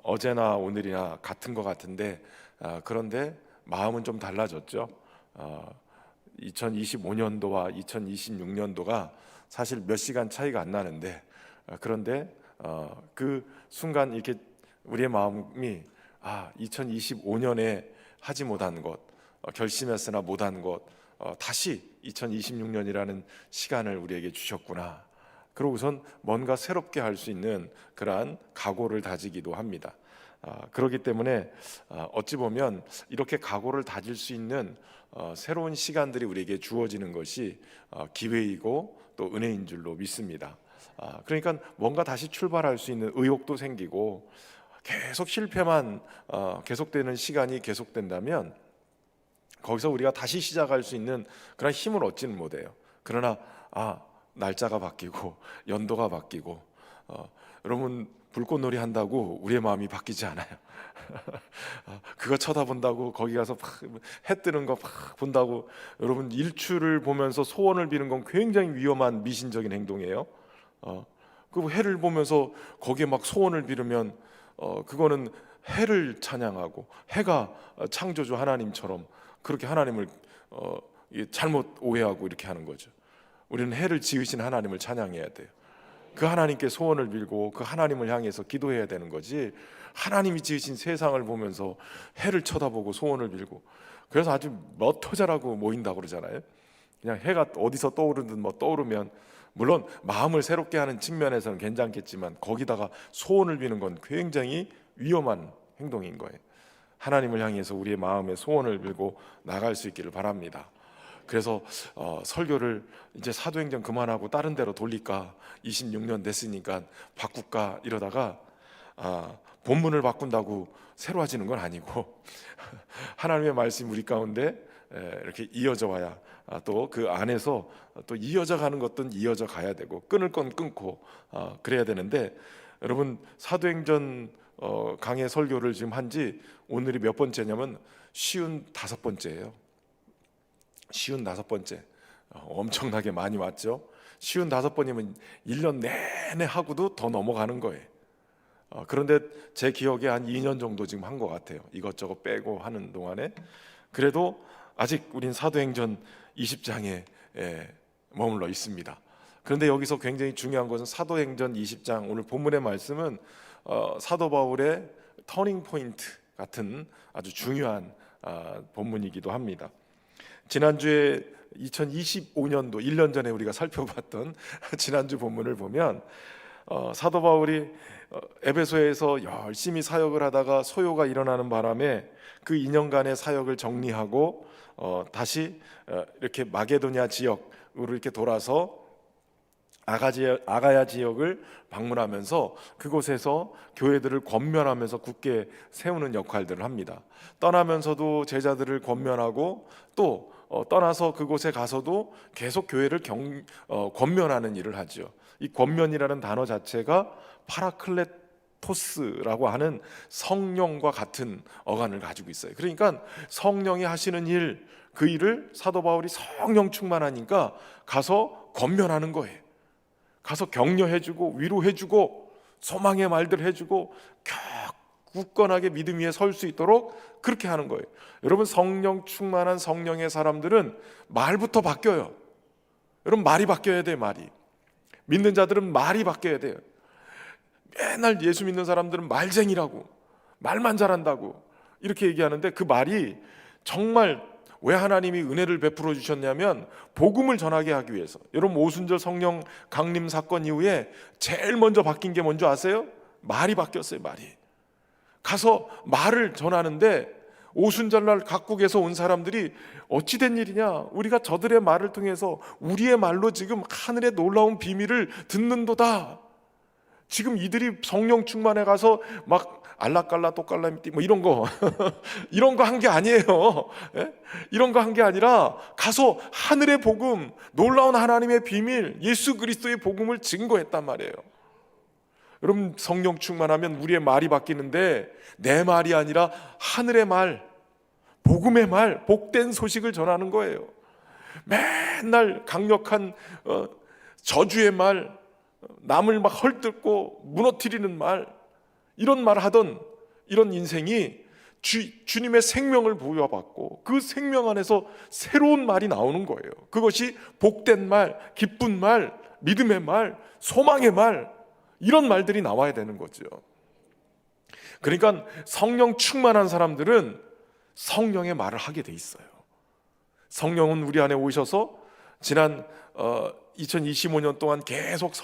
어제나 오늘이나 같은 것 같은데 그런데 마음은 좀 달라졌죠. 2025년도와 2026년도가 사실 몇 시간 차이가 안 나는데 그런데 그 순간 이렇게 우리의 마음이 2025년에 하지 못한 것, 결심했으나 못한 것, 다시 2026년이라는 시간을 우리에게 주셨구나. 그러고선 뭔가 새롭게 할 수 있는 그러한 각오를 다지기도 합니다. 그렇기 때문에 어찌 보면 이렇게 각오를 다질 수 있는 새로운 시간들이 우리에게 주어지는 것이 기회이고 또 은혜인 줄로 믿습니다. 그러니까 뭔가 다시 출발할 수 있는 의욕도 생기고, 계속 실패만 계속되는 시간이 계속된다면 거기서 우리가 다시 시작할 수 있는 그런 힘을 얻지는 못해요. 그러나 날짜가 바뀌고 연도가 바뀌고 여러분, 불꽃놀이 한다고 우리의 마음이 바뀌지 않아요. 그거 쳐다본다고 거기 가서 해 뜨는 거 본다고 여러분 일출을 보면서 소원을 비는 건 굉장히 위험한 미신적인 행동이에요. 그 해를 보면서 거기에 막 소원을 비르면 그거는 해를 찬양하고 해가 창조주 하나님처럼 그렇게 하나님을 잘못 오해하고 이렇게 하는 거죠. 우리는 해를 지으신 하나님을 찬양해야 돼요. 그 하나님께 소원을 빌고 그 하나님을 향해서 기도해야 되는 거지, 하나님이 지으신 세상을 보면서 해를 쳐다보고 소원을 빌고, 그래서 아주 멋터자라고 모인다고 그러잖아요. 그냥 해가 어디서 떠오르든 떠오르면, 물론 마음을 새롭게 하는 측면에서는 괜찮겠지만 거기다가 소원을 비는 건 굉장히 위험한 행동인 거예요. 하나님을 향해서 우리의 마음의 소원을 빌고 나갈 수 있기를 바랍니다. 그래서 설교를 이제 사도행전 그만하고 다른 데로 돌릴까, 26년 됐으니까 바꿀까 이러다가 본문을 바꾼다고 새로워지는 건 아니고 하나님의 말씀이 우리 가운데 이렇게 이어져 와야 또 그 안에서 또 이어져 가는 것도 이어져 가야 되고, 끊을 건 끊고 그래야 되는데, 여러분 사도행전 강해 설교를 지금 한지 오늘이 몇 번째냐면 55번째예요. 55번째. 엄청나게 많이 왔죠. 55번이면 1년 내내 하고도 더 넘어가는 거예요. 그런데 제 기억에 한 2년 정도 지금 한 것 같아요. 이것저것 빼고 하는 동안에. 그래도 아직 우린 사도행전 20장에 머물러 있습니다. 그런데 여기서 굉장히 중요한 것은 사도행전 20장, 오늘 본문의 말씀은 사도 바울의 터닝 포인트 같은 아주 중요한 본문이기도 합니다. 지난주에 2025년도 1년 전에 우리가 살펴봤던 지난주 본문을 보면 사도 바울이 에베소에서 열심히 사역을 하다가 소요가 일어나는 바람에 그 2년간의 사역을 정리하고 다시 이렇게 마게도냐 지역으로 이렇게 돌아서 아가야 지역을 방문하면서 그곳에서 교회들을 권면하면서 굳게 세우는 역할들을 합니다. 떠나면서도 제자들을 권면하고, 또 떠나서 그곳에 가서도 계속 교회를 권면하는 일을 하죠. 이 권면이라는 단어 자체가 파라클레토스라고 하는 성령과 같은 어간을 가지고 있어요. 그러니까 성령이 하시는 일, 그 일을 사도 바울이 성령 충만하니까 가서 권면하는 거예요. 가서 격려해주고 위로해주고 소망의 말들 해주고 굳건하게 믿음 위에 설 수 있도록 그렇게 하는 거예요. 여러분, 성령 충만한 성령의 사람들은 말부터 바뀌어요. 여러분, 말이 바뀌어야 돼요. 말이. 믿는 자들은 말이 바뀌어야 돼요. 맨날 예수 믿는 사람들은 말쟁이라고, 말만 잘한다고 이렇게 얘기하는데, 그 말이 정말 왜 하나님이 은혜를 베풀어 주셨냐면 복음을 전하게 하기 위해서. 여러분, 오순절 성령 강림 사건 이후에 제일 먼저 바뀐 게 뭔지 아세요? 말이 바뀌었어요. 말이. 가서 말을 전하는데 오순절날 각국에서 온 사람들이 어찌된 일이냐, 우리가 저들의 말을 통해서 우리의 말로 지금 하늘의 놀라운 비밀을 듣는도다. 지금 이들이 성령 충만해 가서 막 알라깔라 또깔라미띠 이런 거 이런 거 한 게 아니에요. 이런 거 한 게 아니라 가서 하늘의 복음, 놀라운 하나님의 비밀, 예수 그리스도의 복음을 증거했단 말이에요. 여러분, 성령 충만하면 우리의 말이 바뀌는데 내 말이 아니라 하늘의 말, 복음의 말, 복된 소식을 전하는 거예요. 맨날 강력한 저주의 말, 남을 막 헐뜯고 무너뜨리는 말, 이런 말 하던 이런 인생이 주님의 생명을 부여받고 그 생명 안에서 새로운 말이 나오는 거예요. 그것이 복된 말, 기쁜 말, 믿음의 말, 소망의 말, 이런 말들이 나와야 되는 거죠. 그러니까 성령 충만한 사람들은 성령의 말을 하게 돼 있어요. 성령은 우리 안에 오셔서 지난 2025년 동안 계속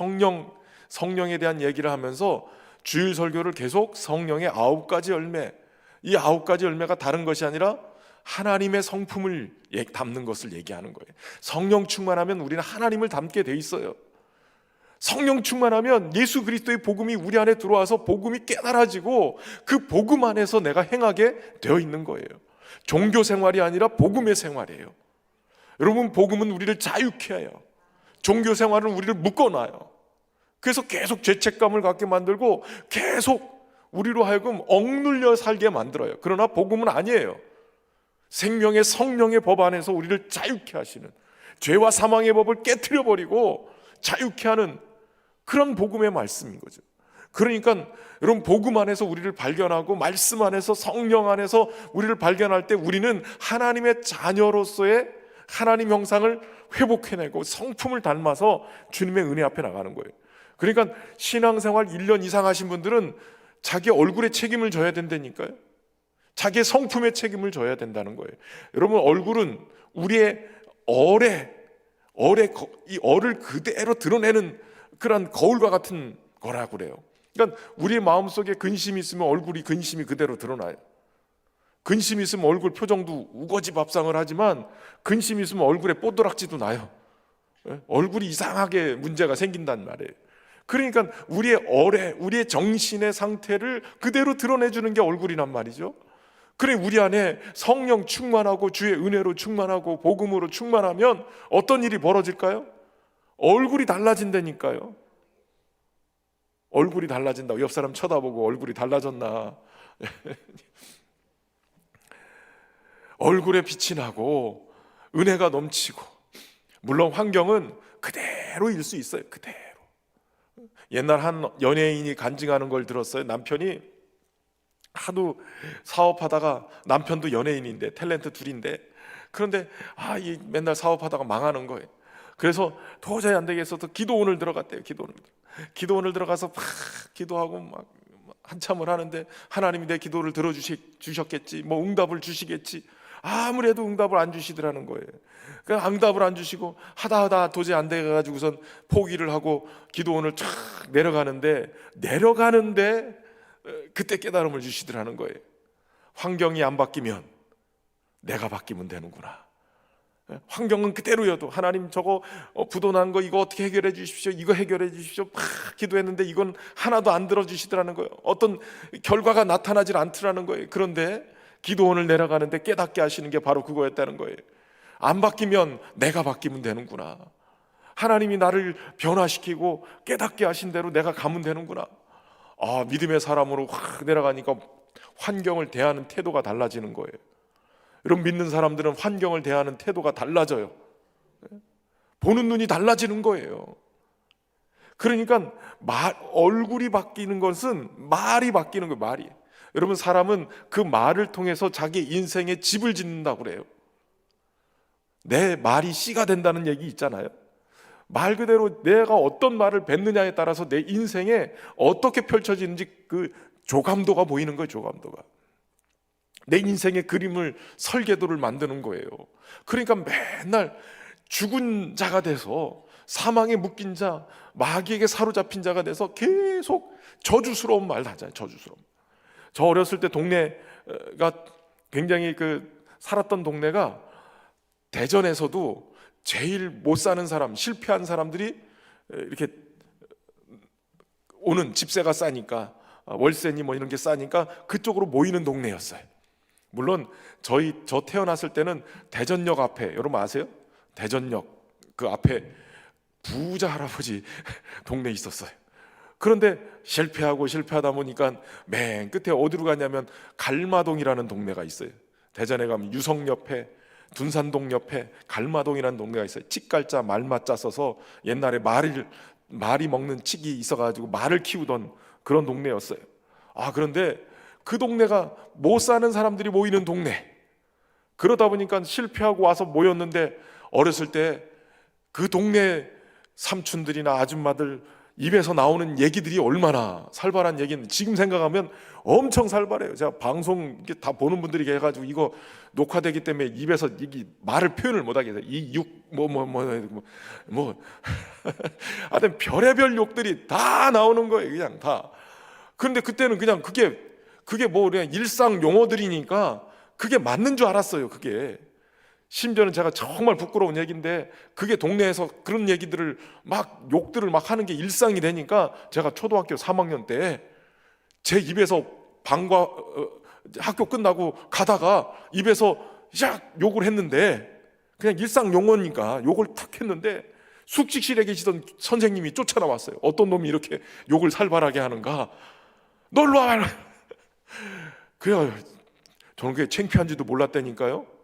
성령에 대한 얘기를 하면서 주일 설교를 계속 성령의 9가지 열매, 이 9가지 열매가 다른 것이 아니라 하나님의 성품을 담는 것을 얘기하는 거예요. 성령 충만하면 우리는 하나님을 닮게 돼 있어요. 성령 충만하면 예수 그리스도의 복음이 우리 안에 들어와서 복음이 깨달아지고 그 복음 안에서 내가 행하게 되어 있는 거예요. 종교 생활이 아니라 복음의 생활이에요. 여러분, 복음은 우리를 자유케 해요. 종교 생활은 우리를 묶어놔요. 그래서 계속 죄책감을 갖게 만들고 계속 우리로 하여금 억눌려 살게 만들어요. 그러나 복음은 아니에요. 생명의 성령의 법 안에서 우리를 자유케 하시는, 죄와 사망의 법을 깨트려 버리고 자유케 하는 그런 복음의 말씀인 거죠. 그러니까 여러분, 복음 안에서 우리를 발견하고 말씀 안에서 성령 안에서 우리를 발견할 때 우리는 하나님의 자녀로서의 하나님 형상을 회복해내고 성품을 닮아서 주님의 은혜 앞에 나가는 거예요. 그러니까 신앙생활 1년 이상 하신 분들은 자기 얼굴에 책임을 져야 된다니까요. 자기의 성품에 책임을 져야 된다는 거예요. 여러분, 얼굴은 우리의 이 얼을 그대로 드러내는 그런 거울과 같은 거라고 그래요. 그러니까 우리의 마음속에 근심이 있으면 얼굴이 근심이 그대로 드러나요. 근심이 있으면 얼굴 표정도 우거지 밥상을 하지만 근심이 있으면 얼굴에 뽀드락지도 나요. 얼굴이 이상하게 문제가 생긴단 말이에요. 그러니까 우리의 정신의 상태를 그대로 드러내주는 게 얼굴이란 말이죠. 그래, 우리 안에 성령 충만하고 주의 은혜로 충만하고 복음으로 충만하면 어떤 일이 벌어질까요? 얼굴이 달라진다니까요. 얼굴이 달라진다고. 옆 사람 쳐다보고 얼굴이 달라졌나. 얼굴에 빛이 나고 은혜가 넘치고, 물론 환경은 그대로일 수 있어요. 그대로. 옛날 한 연예인이 간증하는 걸 들었어요. 남편이 하도 사업하다가, 남편도 연예인인데 탤런트 둘인데, 그런데 이 맨날 사업하다가 망하는 거예요. 그래서 도저히 안 되겠어서 기도원을 들어갔대요. 기도원을 들어가서 막 기도하고 막 한참을 하는데 하나님이 내 기도를 들어주셨겠지, 뭐 응답을 주시겠지. 아무래도 응답을 안 주시더라는 거예요. 그러니까 응답을 안 주시고 하다 도저히 안 돼가지고선 포기를 하고 기도원을 쫙 내려가는데 그때 깨달음을 주시더라는 거예요. 환경이 안 바뀌면 내가 바뀌면 되는구나. 환경은 그대로여도 하나님, 저거 부도 난 거 이거 어떻게 해결해 주십시오, 이거 해결해 주십시오, 막 기도했는데 이건 하나도 안 들어주시더라는 거예요. 어떤 결과가 나타나질 않더라는 거예요. 그런데 기도원을 내려가는데 깨닫게 하시는 게 바로 그거였다는 거예요. 안 바뀌면 내가 바뀌면 되는구나. 하나님이 나를 변화시키고 깨닫게 하신 대로 내가 가면 되는구나. 믿음의 사람으로 확 내려가니까 환경을 대하는 태도가 달라지는 거예요. 여러분, 믿는 사람들은 환경을 대하는 태도가 달라져요. 보는 눈이 달라지는 거예요. 그러니까 얼굴이 바뀌는 것은 말이 바뀌는 거예요. 말이. 여러분, 사람은 그 말을 통해서 자기 인생의 집을 짓는다고 그래요. 내 말이 씨가 된다는 얘기 있잖아요. 말 그대로 내가 어떤 말을 뱉느냐에 따라서 내 인생에 어떻게 펼쳐지는지 그 조감도가 보이는 거예요. 조감도가. 내 인생의 그림을, 설계도를 만드는 거예요. 그러니까 맨날 죽은 자가 돼서, 사망에 묶인 자, 마귀에게 사로잡힌 자가 돼서 계속 저주스러운 말 하잖아요. 저주스러운. 저 어렸을 때 동네가 굉장히 살았던 동네가 대전에서도 제일 못 사는 사람, 실패한 사람들이 이렇게 오는, 집세가 싸니까, 월세니 뭐 이런 게 싸니까 그쪽으로 모이는 동네였어요. 물론 저 태어났을 때는 대전역 앞에, 여러분 아세요? 대전역 그 앞에 부자 할아버지 동네 있었어요. 그런데 실패하다 보니까 맨 끝에 어디로 가냐면 갈마동이라는 동네가 있어요. 대전에 가면 유성 옆에, 둔산동 옆에 갈마동이라는 동네가 있어요. 찌깔자 말맞자 써서 옛날에 말이 먹는 칡이 있어가지고 말을 키우던 그런 동네였어요. 그런데 그 동네가 못 사는 사람들이 모이는 동네. 그러다 보니까 실패하고 와서 모였는데, 어렸을 때 그 동네 삼촌들이나 아줌마들 입에서 나오는 얘기들이 얼마나 살벌한 얘기인지 지금 생각하면 엄청 살벌해요. 제가 방송 이게 다 보는 분들이 계셔가지고 이거 녹화되기 때문에 입에서 이게 말을 표현을 못하게 돼요. 하여튼 별의별 욕들이 다 나오는 거예요. 그냥 다. 그런데 그때는 그냥 그게 뭐 그냥 일상 용어들이니까 그게 맞는 줄 알았어요. 그게. 심지어는 제가 정말 부끄러운 얘기인데, 그게 동네에서 그런 얘기들을 막 욕들을 막 하는 게 일상이 되니까, 제가 초등학교 3학년 때 제 입에서 학교 끝나고 가다가 입에서 샥 욕을 했는데, 그냥 일상 용어니까 욕을 탁 했는데, 숙직실에 계시던 선생님이 쫓아나왔어요. 어떤 놈이 이렇게 욕을 살벌하게 하는가, 너 일로 와. 그래요. 저는 그게 창피한지도 몰랐다니까요.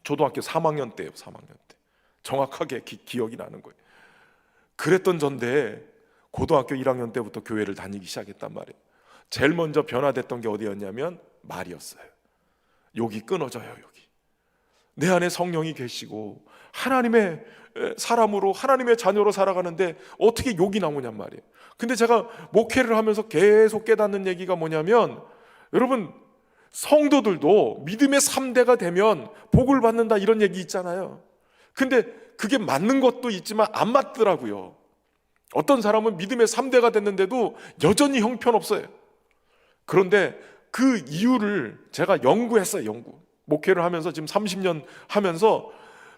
초등학교 3학년 때예요. 3학년 때 정확하게 기억이 나는 거예요. 그랬던 전데 고등학교 1학년 때부터 교회를 다니기 시작했단 말이에요. 제일 먼저 변화됐던 게 어디였냐면 말이었어요. 욕이 끊어져요. 여기 내 안에 성령이 계시고 하나님의 사람으로, 하나님의 자녀로 살아가는데 어떻게 욕이 나오냔 말이에요. 근데 제가 목회를 하면서 계속 깨닫는 얘기가 뭐냐면, 여러분, 성도들도 믿음의 3대가 되면 복을 받는다, 이런 얘기 있잖아요. 근데 그게 맞는 것도 있지만 안 맞더라고요. 어떤 사람은 믿음의 3대가 됐는데도 여전히 형편없어요. 그런데 그 이유를 제가 연구했어요. 목회를 하면서 지금 30년 하면서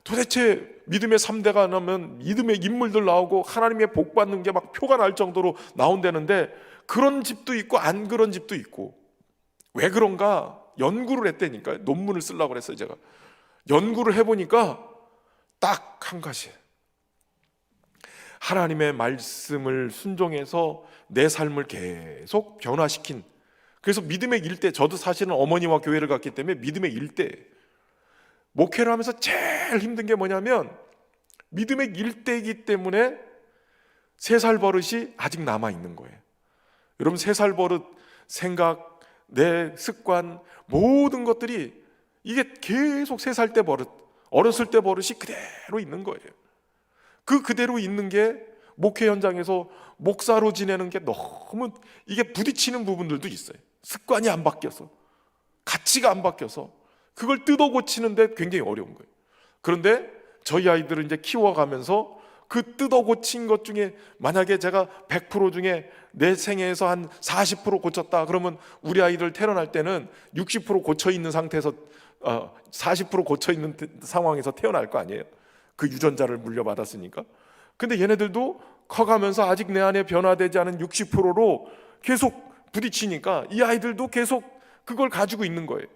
도대체 믿음의 3대가 나면 믿음의 인물들 나오고 하나님의 복 받는 게 막 표가 날 정도로 나온다는데, 그런 집도 있고 안 그런 집도 있고. 왜 그런가 연구를 했다니까요. 논문을 쓰려고 그랬어요. 제가 연구를 해보니까 딱 한 가지, 하나님의 말씀을 순종해서 내 삶을 계속 변화시킨, 그래서 믿음의 일대, 저도 사실은 어머니와 교회를 갔기 때문에 믿음의 일대, 목회를 하면서 제일 힘든 게 뭐냐면, 믿음의 일대이기 때문에 3살 버릇이 아직 남아있는 거예요. 여러분, 3살 버릇, 생각, 내 습관, 모든 것들이 이게 계속 3살 때 버릇, 어렸을 때 버릇이 그대로 있는 거예요. 그대로 있는 게 목회 현장에서 목사로 지내는 게 너무 이게 부딪히는 부분들도 있어요. 습관이 안 바뀌어서, 가치가 안 바뀌어서 그걸 뜯어 고치는데 굉장히 어려운 거예요. 그런데 저희 아이들을 이제 키워가면서 그 뜯어 고친 것 중에, 만약에 제가 100% 중에 내 생애에서 한 40% 고쳤다 그러면 우리 아이들 태어날 때는 60% 고쳐 있는 상태에서 40% 고쳐 있는 상황에서 태어날 거 아니에요. 그 유전자를 물려받았으니까. 근데 얘네들도 커가면서 아직 내 안에 변화되지 않은 60%로 계속 부딪히니까 이 아이들도 계속 그걸 가지고 있는 거예요.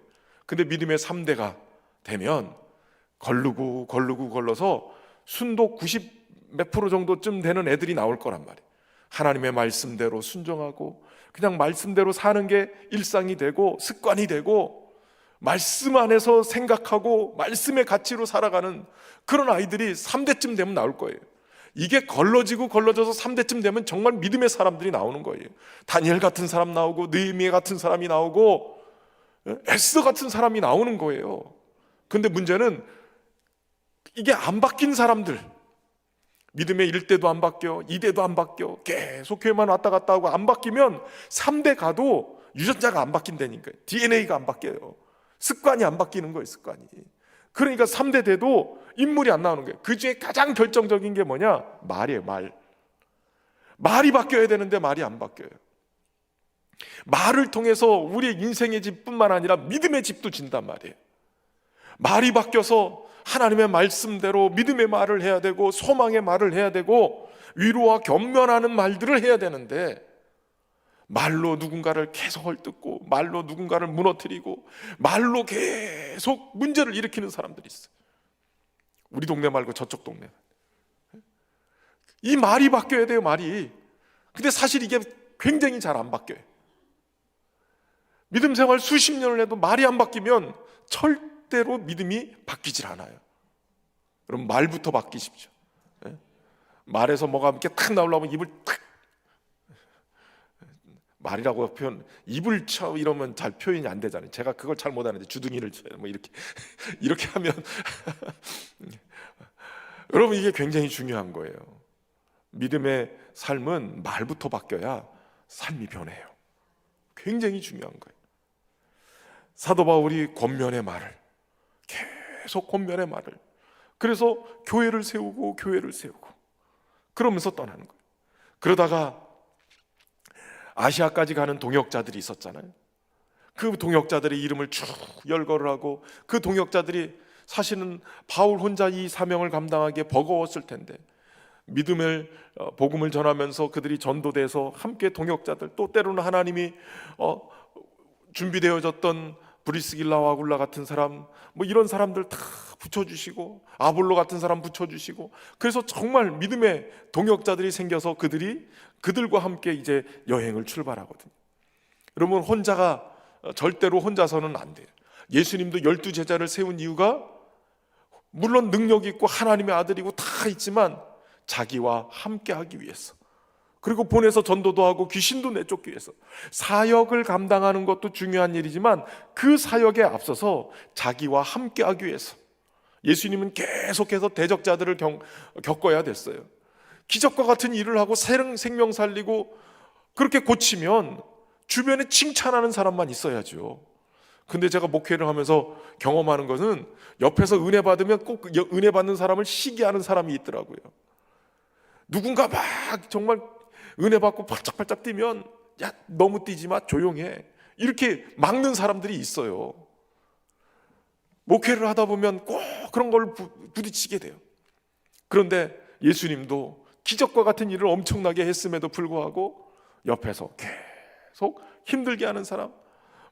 근데 믿음의 3대가 되면 걸러서 순도 90 몇 프로 정도쯤 되는 애들이 나올 거란 말이에요. 하나님의 말씀대로 순종하고 그냥 말씀대로 사는 게 일상이 되고 습관이 되고, 말씀 안에서 생각하고 말씀의 가치로 살아가는 그런 아이들이 3대쯤 되면 나올 거예요. 이게 걸러져서 3대쯤 되면 정말 믿음의 사람들이 나오는 거예요. 다니엘 같은 사람 나오고, 느헤미야 같은 사람이 나오고, 에스더 같은 사람이 나오는 거예요. 근데 문제는 이게 안 바뀐 사람들, 믿음의 1대도 안 바뀌어, 2대도 안 바뀌어, 계속 교회만 왔다 갔다 하고 안 바뀌면 3대 가도 유전자가 안 바뀐다니까요. DNA가 안 바뀌어요. 습관이 안 바뀌는 거예요. 습관이. 그러니까 3대 돼도 인물이 안 나오는 거예요. 그 중에 가장 결정적인 게 뭐냐? 말이에요. 말이 바뀌어야 되는데 말이 안 바뀌어요. 말을 통해서 우리의 인생의 집뿐만 아니라 믿음의 집도 진단 말이에요. 말이 바뀌어서 하나님의 말씀대로 믿음의 말을 해야 되고, 소망의 말을 해야 되고, 위로와 격려하는 말들을 해야 되는데, 말로 누군가를 계속 헐뜯고, 말로 누군가를 무너뜨리고, 말로 계속 문제를 일으키는 사람들이 있어요. 우리 동네 말고 저쪽 동네. 이 말이 바뀌어야 돼요. 말이. 근데 사실 이게 굉장히 잘 안 바뀌어요. 믿음 생활 수십 년을 해도 말이 안 바뀌면 절대로 믿음이 바뀌질 않아요. 그럼 말부터 바뀌십시오. 말에서 뭐가 이렇게 탁 나오려면 입을 탁 말이라고 표현, 입을 쳐 이러면 잘 표현이 안 되잖아요. 제가 그걸 잘 못하는데 주둥이를 쳐요. 뭐 이렇게 이렇게 하면 여러분, 이게 굉장히 중요한 거예요. 믿음의 삶은 말부터 바뀌어야 삶이 변해요. 굉장히 중요한 거예요. 사도 바울이 권면의 말을, 계속 권면의 말을, 그래서 교회를 세우고 그러면서 떠나는 거예요. 그러다가 아시아까지 가는 동역자들이 있었잖아요. 그 동역자들의 이름을 쭉 열거를 하고, 그 동역자들이 사실은 바울 혼자 이 사명을 감당하기에 버거웠을 텐데, 믿음을 복음을 전하면서 그들이 전도돼서 함께 동역자들, 또 때로는 하나님이 준비되어졌던 브리스길라와 아굴라 같은 사람, 뭐 이런 사람들 다 붙여주시고, 아볼로 같은 사람 붙여주시고, 그래서 정말 믿음의 동역자들이 생겨서 그들과 함께 이제 여행을 출발하거든요. 여러분, 절대로 혼자서는 안 돼요. 예수님도 12제자를 세운 이유가 물론 능력 있고 하나님의 아들이고 다 있지만 자기와 함께 하기 위해서, 그리고 보내서 전도도 하고 귀신도 내쫓기 위해서, 사역을 감당하는 것도 중요한 일이지만 그 사역에 앞서서 자기와 함께 하기 위해서 예수님은 계속해서 대적자들을 겪어야 됐어요. 기적과 같은 일을 하고 생명 살리고 그렇게 고치면 주변에 칭찬하는 사람만 있어야죠. 근데 제가 목회를 하면서 경험하는 것은 옆에서 은혜 받으면 꼭 은혜 받는 사람을 시기하는 사람이 있더라고요. 누군가 막 정말 은혜 받고 발짝발짝 뛰면, 야, 너무 뛰지 마, 조용해, 이렇게 막는 사람들이 있어요. 목회를 하다 보면 꼭 그런 걸 부딪히게 돼요. 그런데 예수님도 기적과 같은 일을 엄청나게 했음에도 불구하고 옆에서 계속 힘들게 하는 사람,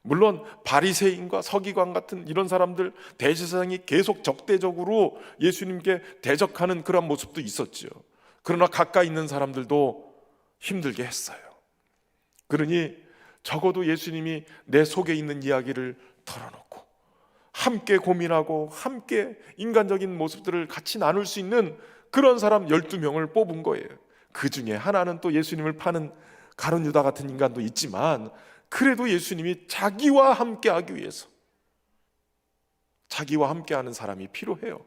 물론 바리새인과 서기관 같은 이런 사람들, 대제사장이 계속 적대적으로 예수님께 대적하는 그런 모습도 있었죠. 그러나 가까이 있는 사람들도 힘들게 했어요. 그러니 적어도 예수님이 내 속에 있는 이야기를 털어놓고 함께 고민하고 함께 인간적인 모습들을 같이 나눌 수 있는 그런 사람 12명을 뽑은 거예요. 그 중에 하나는 또 예수님을 파는 가룟 유다 같은 인간도 있지만, 그래도 예수님이 자기와 함께 하기 위해서 자기와 함께 하는 사람이 필요해요.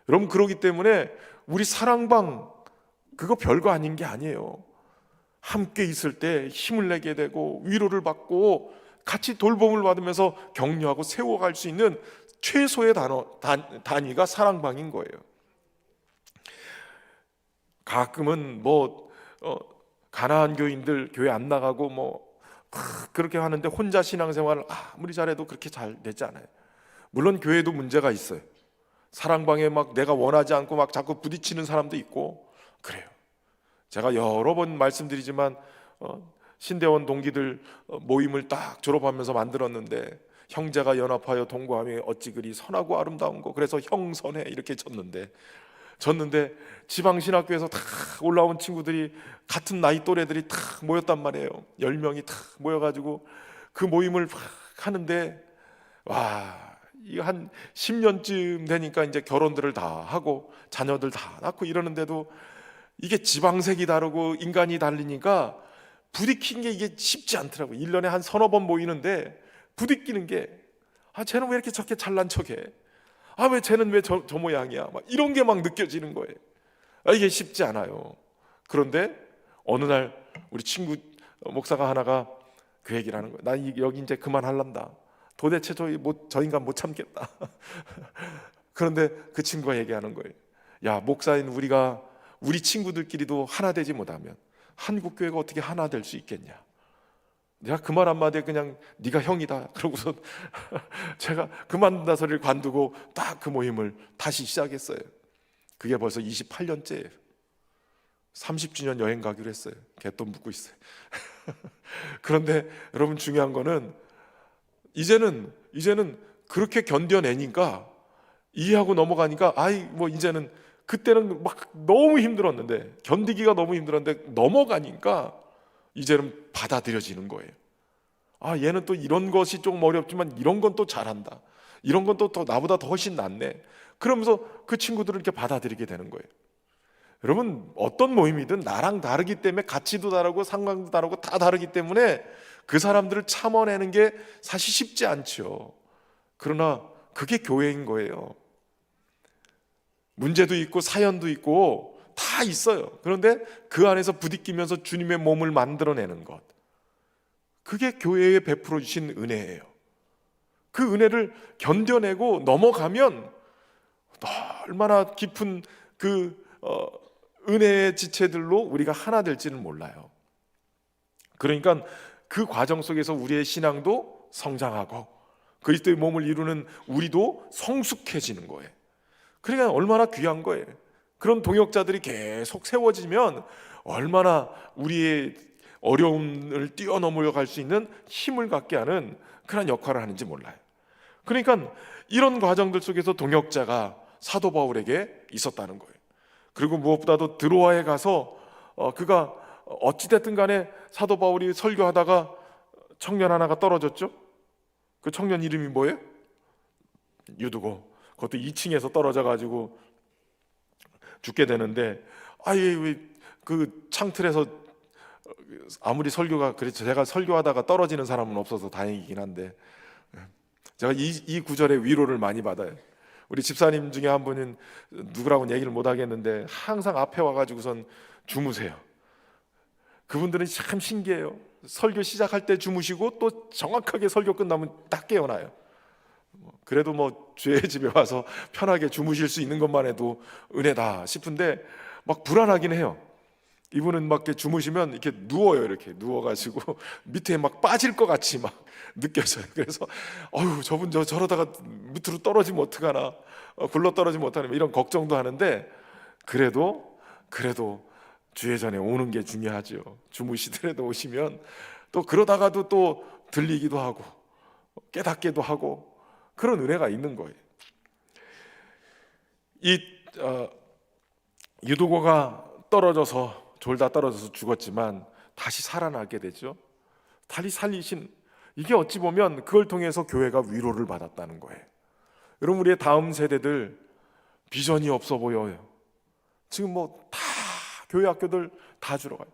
여러분, 그러기 때문에 우리 사랑방 그거 별거 아닌 게 아니에요. 함께 있을 때 힘을 내게 되고 위로를 받고 같이 돌봄을 받으면서 격려하고 세워갈 수 있는 최소의 단위가 사랑방인 거예요. 가끔은 가나안 교인들 교회 안 나가고 그렇게 하는데 혼자 신앙생활을 아무리 잘해도 그렇게 잘 되지 않아요. 물론 교회도 문제가 있어요. 사랑방에 내가 원하지 않고 자꾸 부딪히는 사람도 있고 그래요. 제가 여러 번 말씀드리지만 신대원 동기들 모임을 딱 졸업하면서 만들었는데, 형제가 연합하여 동거하며 어찌 그리 선하고 아름다운 거, 그래서 형선해 이렇게 졌는데 지방신학교에서 다 올라온 친구들이, 같은 나이 또래들이 다 모였단 말이에요. 10명이 다 모여가지고 그 모임을 하는데, 이거 한 10년쯤 되니까 이제 결혼들을 다 하고 자녀들 다 낳고 이러는데도 이게 지방색이 다르고 인간이 다르니까 부딪히는 게 이게 쉽지 않더라고요. 1년에 한 서너 번 모이는데 부딪히는 게, 쟤는 왜 이렇게 저렇게 잘난 척해? 왜 쟤는 왜 저 모양이야? 이런 게 느껴지는 거예요. 이게 쉽지 않아요. 그런데 어느 날 우리 친구 목사가 하나가 그 얘기를 하는 거예요. 나 여기 이제 그만할란다. 도대체 저 인간 못 참겠다. 그런데 그 친구가 얘기하는 거예요. 야, 목사인 우리 친구들끼리도 하나 되지 못하면 한국교회가 어떻게 하나 될 수 있겠냐? 내가 그 말 한마디에 그냥 네가 형이다 그러고서 제가 그만둔다 소리를 관두고 딱 그 모임을 다시 시작했어요. 그게 벌써 28년째예요. 30주년 여행 가기로 했어요. 개돈 묻고 있어요. 그런데 여러분, 중요한 거는 이제는 그렇게 견뎌내니까, 이해하고 넘어가니까 이제는, 그때는 너무 힘들었는데, 견디기가 너무 힘들었는데 넘어가니까 이제는 받아들여지는 거예요. 얘는 또 이런 것이 조금 어렵지만 이런 건 또 잘한다, 이런 건 또 나보다 더 훨씬 낫네, 그러면서 그 친구들을 이렇게 받아들이게 되는 거예요. 여러분, 어떤 모임이든 나랑 다르기 때문에 가치도 다르고 상관도 다르고 다 다르기 때문에 그 사람들을 참아내는 게 사실 쉽지 않죠. 그러나 그게 교회인 거예요. 문제도 있고 사연도 있고 다 있어요. 그런데 그 안에서 부딪히면서 주님의 몸을 만들어내는 것, 그게 교회에 베풀어 주신 은혜예요. 그 은혜를 견뎌내고 넘어가면 얼마나 깊은 그 은혜의 지체들로 우리가 하나 될지는 몰라요. 그러니까 그 과정 속에서 우리의 신앙도 성장하고 그리스도의 몸을 이루는 우리도 성숙해지는 거예요. 그러니까 얼마나 귀한 거예요. 그런 동역자들이 계속 세워지면 얼마나 우리의 어려움을 뛰어넘어 갈 수 있는 힘을 갖게 하는 그런 역할을 하는지 몰라요. 그러니까 이런 과정들 속에서 동역자가 사도 바울에게 있었다는 거예요. 그리고 무엇보다도 드로아에 가서 그가 어찌됐든 간에 사도 바울이 설교하다가 청년 하나가 떨어졌죠. 그 청년 이름이 뭐예요? 유두고. 그것도 2층에서 떨어져 가지고 죽게 되는데, 그 창틀에서 아무리 설교가, 그렇죠, 제가 설교하다가 떨어지는 사람은 없어서 다행이긴 한데 제가 이 구절에 위로를 많이 받아요. 우리 집사님 중에 한 분은 누구라고는 얘기를 못 하겠는데 항상 앞에 와가지고선 주무세요. 그분들은 참 신기해요. 설교 시작할 때 주무시고 또 정확하게 설교 끝나면 딱 깨어나요. 그래도 뭐 주의 집에 와서 편하게 주무실 수 있는 것만 해도 은혜다 싶은데 막 불안하긴 해요. 이분은 막 이렇게 주무시면 이렇게 누워요. 이렇게 누워가지고 밑에 막 빠질 것 같이 막 느껴져요. 그래서 저분 저러다가 밑으로 떨어지면 어떡하나, 굴러 떨어지면 어떡하나, 이런 걱정도 하는데 그래도 주의 전에 오는 게 중요하죠. 주무시더라도 오시면 또 그러다가도 또 들리기도 하고 깨닫기도 하고 그런 은혜가 있는 거예요. 이 유도고가 졸다 떨어져서 죽었지만 다시 살아나게 되죠. 다시 살리신, 이게 어찌 보면 그걸 통해서 교회가 위로를 받았다는 거예요. 여러분, 우리의 다음 세대들 비전이 없어 보여요. 지금 뭐 다 교회 학교들 다 줄어가요.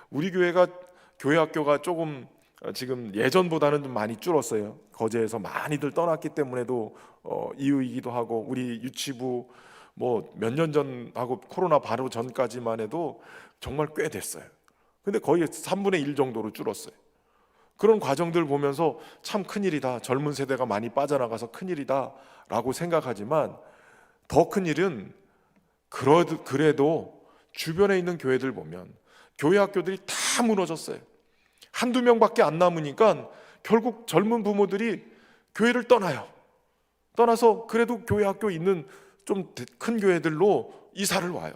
우리 교회 학교가 조금 지금 예전보다는 좀 많이 줄었어요. 거제에서 많이들 떠났기 때문에도 이유이기도 하고, 우리 유치부 뭐 몇 년 전하고 코로나 바로 전까지만 해도 정말 꽤 됐어요. 근데 거의 3분의 1 정도로 줄었어요. 그런 과정들 보면서 참 큰일이다, 젊은 세대가 많이 빠져나가서 큰일이다 라고 생각하지만, 더 큰일은 그래도 주변에 있는 교회들 보면 교회 학교들이 다 무너졌어요. 한두 명밖에 안 남으니까 결국 젊은 부모들이 교회를 떠나서 그래도 교회 학교 있는 좀 큰 교회들로 이사를 와요.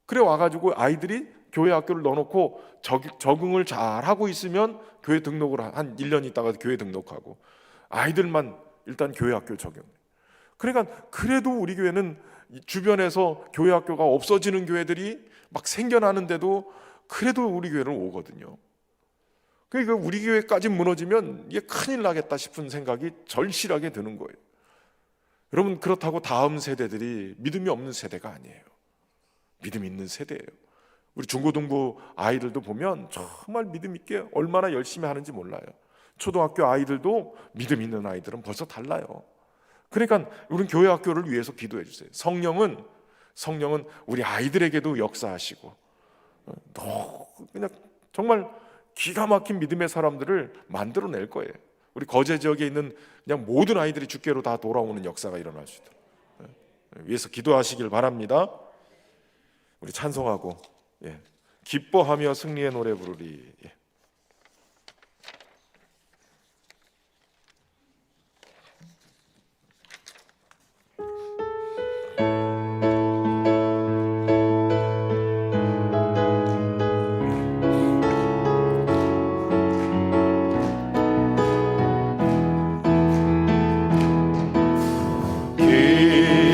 그래 와가지고 아이들이 교회 학교를 넣어놓고 적응을 잘 하고 있으면 교회 등록을 한 1년 있다가 교회 등록하고, 아이들만 일단 교회 학교 적용. 그러니까 그래도 우리 교회는 주변에서 교회 학교가 없어지는 교회들이 막 생겨나는데도 그래도 우리 교회는 오거든요. 그러니까 우리 교회까지 무너지면 이게 큰일 나겠다 싶은 생각이 절실하게 드는 거예요. 여러분, 그렇다고 다음 세대들이 믿음이 없는 세대가 아니에요. 믿음 있는 세대예요. 우리 중고등부 아이들도 보면 정말 믿음 있게 얼마나 열심히 하는지 몰라요. 초등학교 아이들도 믿음 있는 아이들은 벌써 달라요. 그러니까 우리는 교회 학교를 위해서 기도해 주세요. 성령은 우리 아이들에게도 역사하시고 그냥 정말 기가 막힌 믿음의 사람들을 만들어낼 거예요. 우리 거제 지역에 있는 그냥 모든 아이들이 주께로 다 돌아오는 역사가 일어날 수 있도록 위해서 기도하시길 바랍니다. 우리 찬송하고 기뻐하며 승리의 노래 부르리.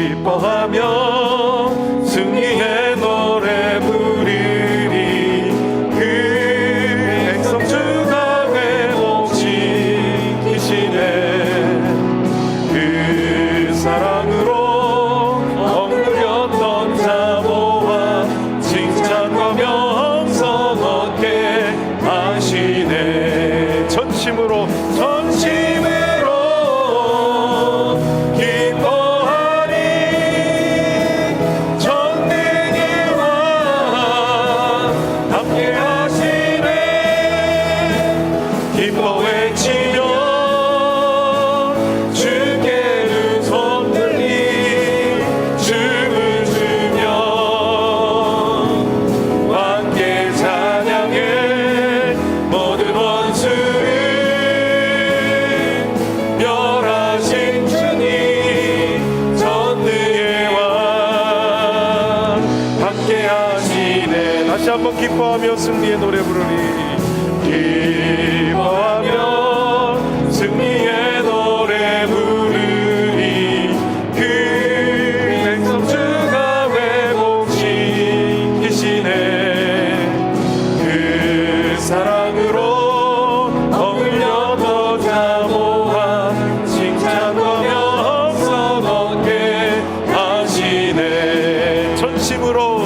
기뻐하며 승리의 노래 부르리. 그의 한번 기뻐하며 승리의 노래 부르리. 기뻐하며 승리의 노래 부르리. 그 백성 주가 회복시키시네. 그 사랑으로 어울려 더 자모한 칭찬과 영성 얻게 하시네. 전심으로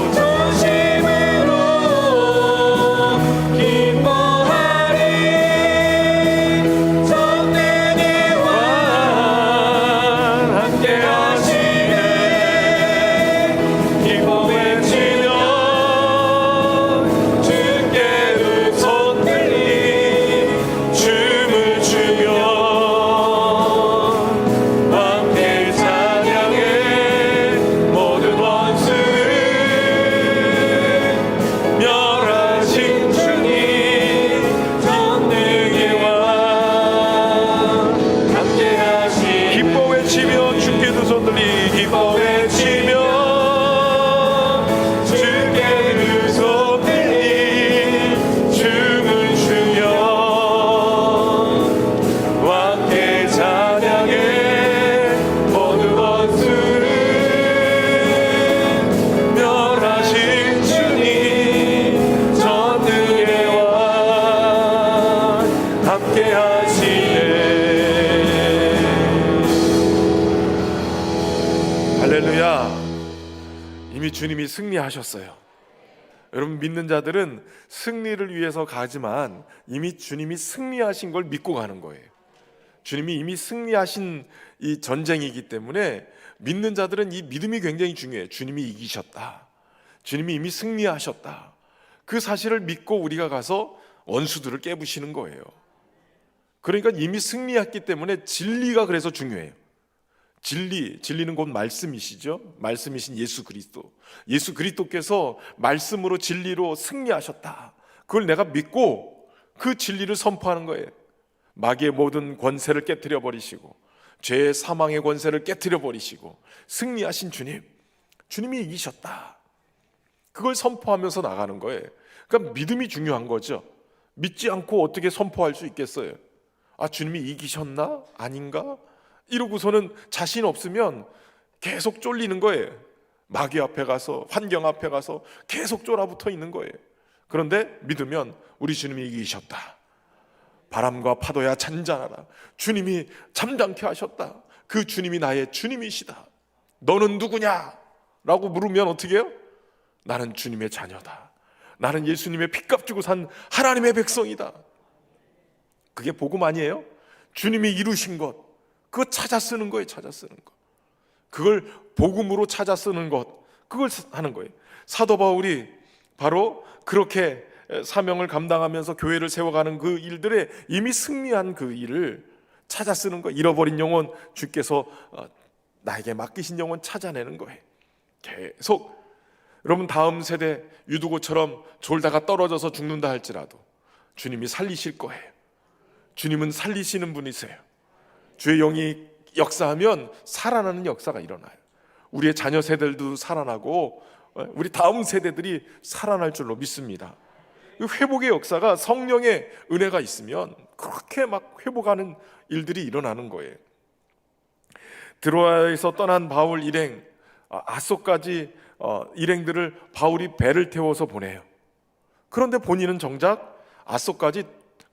이미 주님이 승리하셨어요. 여러분, 믿는 자들은 승리를 위해서 가지만 이미 주님이 승리하신 걸 믿고 가는 거예요. 주님이 이미 승리하신 이 전쟁이기 때문에 믿는 자들은 이 믿음이 굉장히 중요해요. 주님이 이기셨다, 주님이 이미 승리하셨다, 그 사실을 믿고 우리가 가서 원수들을 깨부시는 거예요. 그러니까 이미 승리했기 때문에 진리가 그래서 중요해요. 진리는 곧 말씀이시죠. 말씀이신 예수 그리스도. 예수 그리스도께서 말씀으로 진리로 승리하셨다, 그걸 내가 믿고 그 진리를 선포하는 거예요. 마귀의 모든 권세를 깨트려 버리시고 죄의 사망의 권세를 깨트려 버리시고 승리하신 주님, 주님이 이기셨다, 그걸 선포하면서 나가는 거예요. 그러니까 믿음이 중요한 거죠. 믿지 않고 어떻게 선포할 수 있겠어요? 아, 주님이 이기셨나? 아닌가? 이러고서는 자신 없으면 계속 쫄리는 거예요. 마귀 앞에 가서, 환경 앞에 가서 계속 쫄아붙어 있는 거예요. 그런데 믿으면 우리 주님이 이기셨다, 바람과 파도야 잔잔하라, 주님이 잠잠케 하셨다, 그 주님이 나의 주님이시다. 너는 누구냐? 라고 물으면 어떻게 해요? 나는 주님의 자녀다, 나는 예수님의 핏값 주고 산 하나님의 백성이다. 그게 복음 아니에요? 주님이 이루신 것, 그거 찾아 쓰는 거예요. 찾아 쓰는 것, 그걸 복음으로 찾아 쓰는 것, 그걸 하는 거예요. 사도 바울이 바로 그렇게 사명을 감당하면서 교회를 세워가는 그 일들에 이미 승리한 그 일을 찾아 쓰는 거예요. 잃어버린 영혼, 주께서 나에게 맡기신 영혼 찾아내는 거예요. 계속. 여러분, 다음 세대 유두고처럼 졸다가 떨어져서 죽는다 할지라도 주님이 살리실 거예요. 주님은 살리시는 분이세요. 주의 영이 역사하면 살아나는 역사가 일어나요. 우리의 자녀 세대들도 살아나고 우리 다음 세대들이 살아날 줄로 믿습니다. 회복의 역사가, 성령의 은혜가 있으면 그렇게 막 회복하는 일들이 일어나는 거예요. 드로아에서 떠난 바울 일행, 아소까지 일행들을 바울이 배를 태워서 보내요. 그런데 본인은 정작 아소까지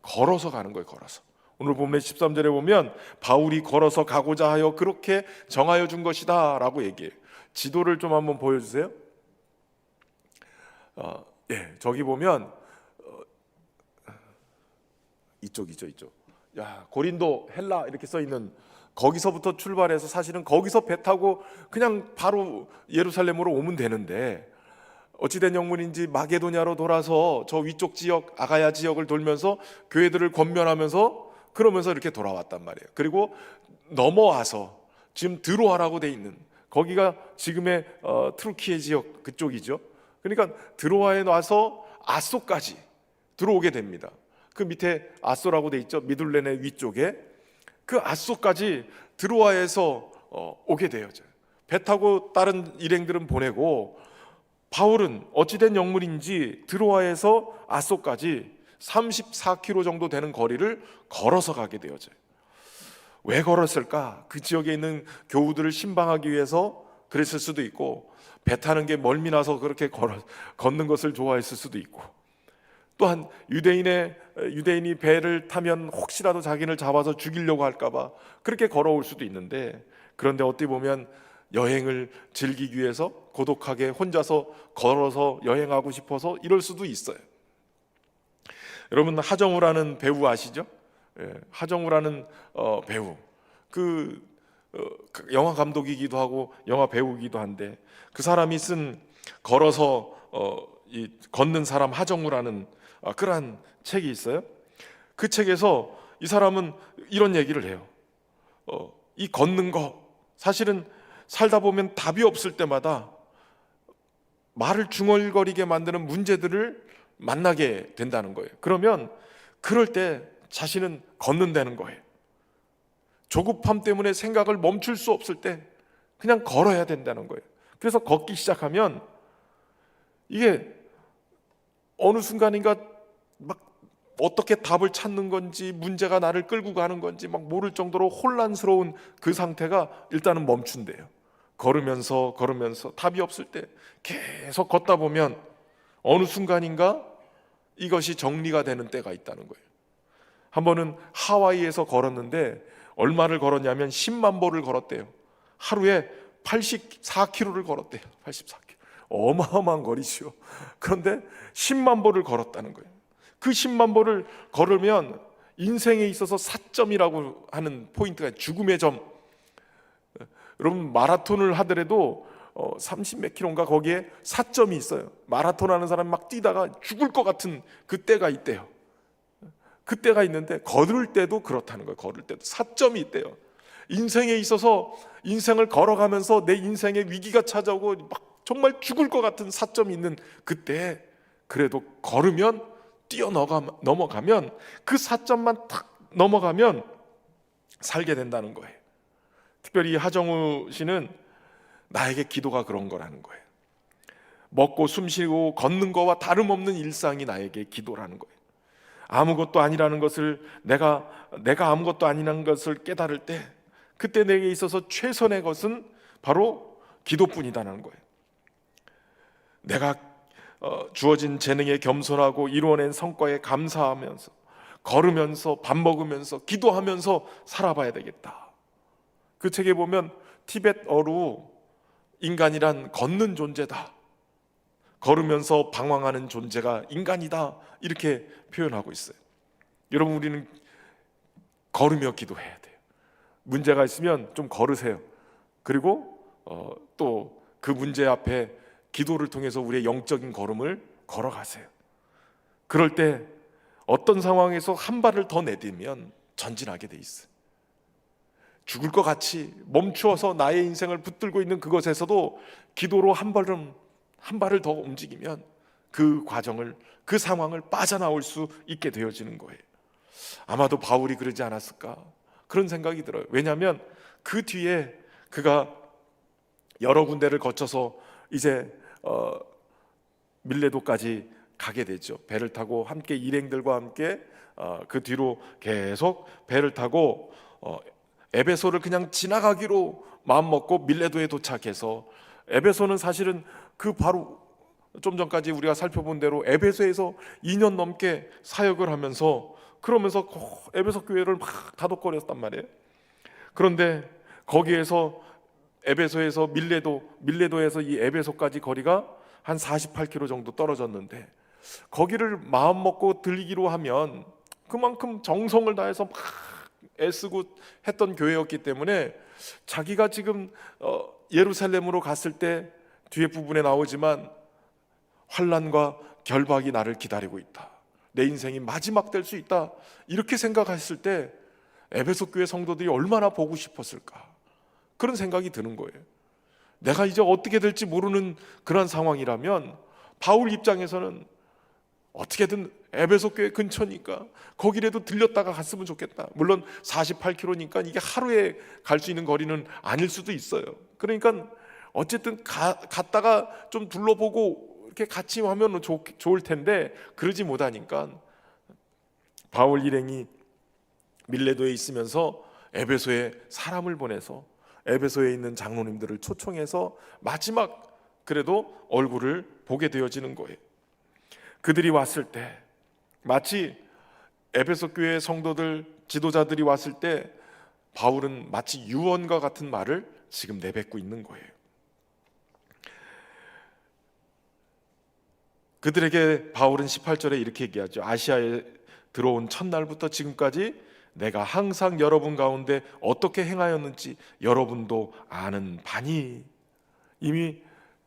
걸어서 가는 거예요. 걸어서. 오늘 본문 13절에 보면 바울이 걸어서 가고자 하여 그렇게 정하여 준 것이다 라고 얘기해요. 지도를 좀 한번 보여주세요. 저기 보면 이쪽이죠, 이쪽. 고린도, 헬라 이렇게 써 있는, 거기서부터 출발해서 사실은 거기서 배 타고 그냥 바로 예루살렘으로 오면 되는데, 어찌된 영문인지 마게도냐로 돌아서 저 위쪽 지역, 아가야 지역을 돌면서 교회들을 권면하면서 그러면서 이렇게 돌아왔단 말이에요. 그리고 넘어와서 지금 드로아라고 돼 있는, 거기가 지금의 트루키예 지역 그쪽이죠. 그러니까 드로아에 와서 아소까지 들어오게 됩니다. 그 밑에 아소라고 돼 있죠. 미둘렌의 위쪽에 그 아소까지 드로아에서 오게 돼요. 배 타고 다른 일행들은 보내고 바울은 어찌된 영문인지 드로아에서 아소까지 34km 정도 되는 거리를 걸어서 가게 되어져요. 왜 걸었을까? 그 지역에 있는 교우들을 신방하기 위해서 그랬을 수도 있고, 배 타는 게 멀미나서 그렇게 걷는 것을 좋아했을 수도 있고, 또한 유대인이 배를 타면 혹시라도 자기를 잡아서 죽이려고 할까봐 그렇게 걸어올 수도 있는데, 그런데 어떻게 보면 여행을 즐기기 위해서 고독하게 혼자서 걸어서 여행하고 싶어서 이럴 수도 있어요. 여러분, 하정우라는 배우 아시죠? 하정우라는 배우, 그 영화 감독이기도 하고 영화 배우이기도 한데, 그 사람이 쓴 걸어서 이 걷는 사람 하정우라는 그러한 책이 있어요. 그 책에서 이 사람은 이런 얘기를 해요. 이 걷는 거, 사실은 살다 보면 답이 없을 때마다 말을 중얼거리게 만드는 문제들을 만나게 된다는 거예요. 그러면 그럴 때 자신은 걷는다는 거예요. 조급함 때문에 생각을 멈출 수 없을 때 그냥 걸어야 된다는 거예요. 그래서 걷기 시작하면 이게 어느 순간인가 막 어떻게 답을 찾는 건지, 문제가 나를 끌고 가는 건지 막 모를 정도로 혼란스러운 그 상태가 일단은 멈춘대요. 걸으면서 답이 없을 때 계속 걷다 보면 어느 순간인가 이것이 정리가 되는 때가 있다는 거예요. 한 번은 하와이에서 걸었는데 얼마를 걸었냐면 10만 보를 걸었대요. 하루에 84km를 걸었대요. 84km. 어마어마한 거리죠. 그런데 10만 보를 걸었다는 거예요. 그 10만 보를 걸으면 인생에 있어서 사점이라고 하는 포인트가, 죽음의 점. 여러분, 마라톤을 하더라도 30몇 킬로인가 거기에 사점이 있어요. 마라톤 하는 사람이 막 뛰다가 죽을 것 같은 그때가 있대요. 그때가 있는데 걸을 때도 그렇다는 거예요. 걸을 때도 사점이 있대요. 인생에 있어서 인생을 걸어가면서 내 인생에 위기가 찾아오고 막 정말 죽을 것 같은 사점이 있는 그때, 그래도 걸으면 넘어가면 그 사점만 탁 넘어가면 살게 된다는 거예요. 특별히 하정우 씨는 나에게 기도가 그런 거라는 거예요. 먹고 숨쉬고 걷는 거와 다름없는 일상이 나에게 기도라는 거예요. 아무것도 아니라는 것을 내가 아무것도 아니라는 것을 깨달을 때, 그때 내게 있어서 최선의 것은 바로 기도뿐이다라는 거예요. 내가 주어진 재능에 겸손하고 이루어낸 성과에 감사하면서 걸으면서 밥 먹으면서 기도하면서 살아봐야 되겠다. 그 책에 보면 티벳어로 인간이란 걷는 존재다, 걸으면서 방황하는 존재가 인간이다, 이렇게 표현하고 있어요. 여러분, 우리는 걸으며 기도해야 돼요. 문제가 있으면 좀 걸으세요. 그리고 또 그 문제 앞에 기도를 통해서 우리의 영적인 걸음을 걸어가세요. 그럴 때 어떤 상황에서 한 발을 더 내딛면 전진하게 돼 있어요. 죽을 것 같이 멈추어서 나의 인생을 붙들고 있는 그것에서도 기도로 한 발을 더 움직이면 그 과정을, 그 상황을 빠져나올 수 있게 되어지는 거예요. 아마도 바울이 그러지 않았을까, 그런 생각이 들어요. 왜냐하면 그 뒤에 그가 여러 군데를 거쳐서 이제 밀레도까지 가게 되죠. 배를 타고 함께 일행들과 함께 그 뒤로 계속 배를 타고 에베소를 그냥 지나가기로 마음먹고 밀레도에 도착해서, 에베소는 사실은 그 바로 좀 전까지 우리가 살펴본 대로 에베소에서 2년 넘게 사역을 하면서, 그러면서 에베소 교회를 막 다독거렸단 말이에요. 그런데 거기에서 에베소에서 밀레도에서 이 에베소까지 거리가 한 48km 정도 떨어졌는데, 거기를 마음 먹고 들리기로 하면 그만큼 정성을 다해서 막 애쓰고 했던 교회였기 때문에, 자기가 지금 예루살렘으로 갔을 때 뒤에 부분에 나오지만 환난과 결박이 나를 기다리고 있다, 내 인생이 마지막 될 수 있다, 이렇게 생각했을 때 에베소 교회 성도들이 얼마나 보고 싶었을까, 그런 생각이 드는 거예요. 내가 이제 어떻게 될지 모르는 그런 상황이라면 바울 입장에서는 어떻게든 에베소 교회 근처니까 거기라도 들렸다가 갔으면 좋겠다. 물론 48km니까 이게 하루에 갈 수 있는 거리는 아닐 수도 있어요. 그러니까 어쨌든 갔다가 좀 둘러보고 이렇게 같이 하면 좋을 텐데 그러지 못하니까 바울 일행이 밀레도에 있으면서 에베소에 사람을 보내서 에베소에 있는 장로님들을 초청해서 마지막 그래도 얼굴을 보게 되어지는 거예요. 그들이 왔을 때 마치 에베소 교회 성도들 지도자들이 왔을 때 바울은 마치 유언과 같은 말을 지금 내뱉고 있는 거예요. 그들에게 바울은 18절에 이렇게 얘기하죠. 아시아에 들어온 첫날부터 지금까지 내가 항상 여러분 가운데 어떻게 행하였는지 여러분도 아는 바니. 이미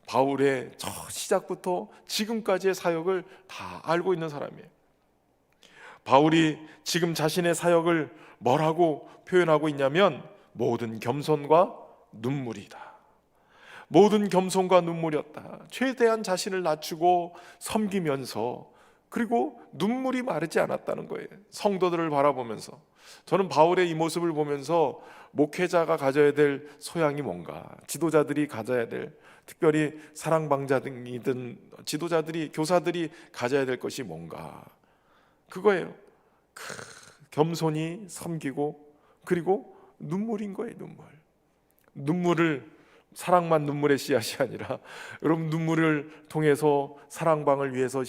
바울의 저 시작부터 지금까지의 사역을 다 알고 있는 사람이에요. 바울이 지금 자신의 사역을 뭐라고 표현하고 있냐면 모든 겸손과 눈물이다. 모든 겸손과 눈물이었다. 최대한 자신을 낮추고 섬기면서 그리고 눈물이 마르지 않았다는 거예요. 성도들을 바라보면서. 저는 바울의 이 모습을 보면서 목회자가 가져야 될 소양이 뭔가, 지도자들이 가져야 될, 특별히 사랑방자이든 지도자들이, 교사들이 가져야 될 것이 뭔가, 그거예요. 겸손히 섬기고 그리고 눈물인 거예요. 눈물을, 사랑만 눈물의 씨앗이 아니라 여러분 눈물을 통해서 사랑방을 위해서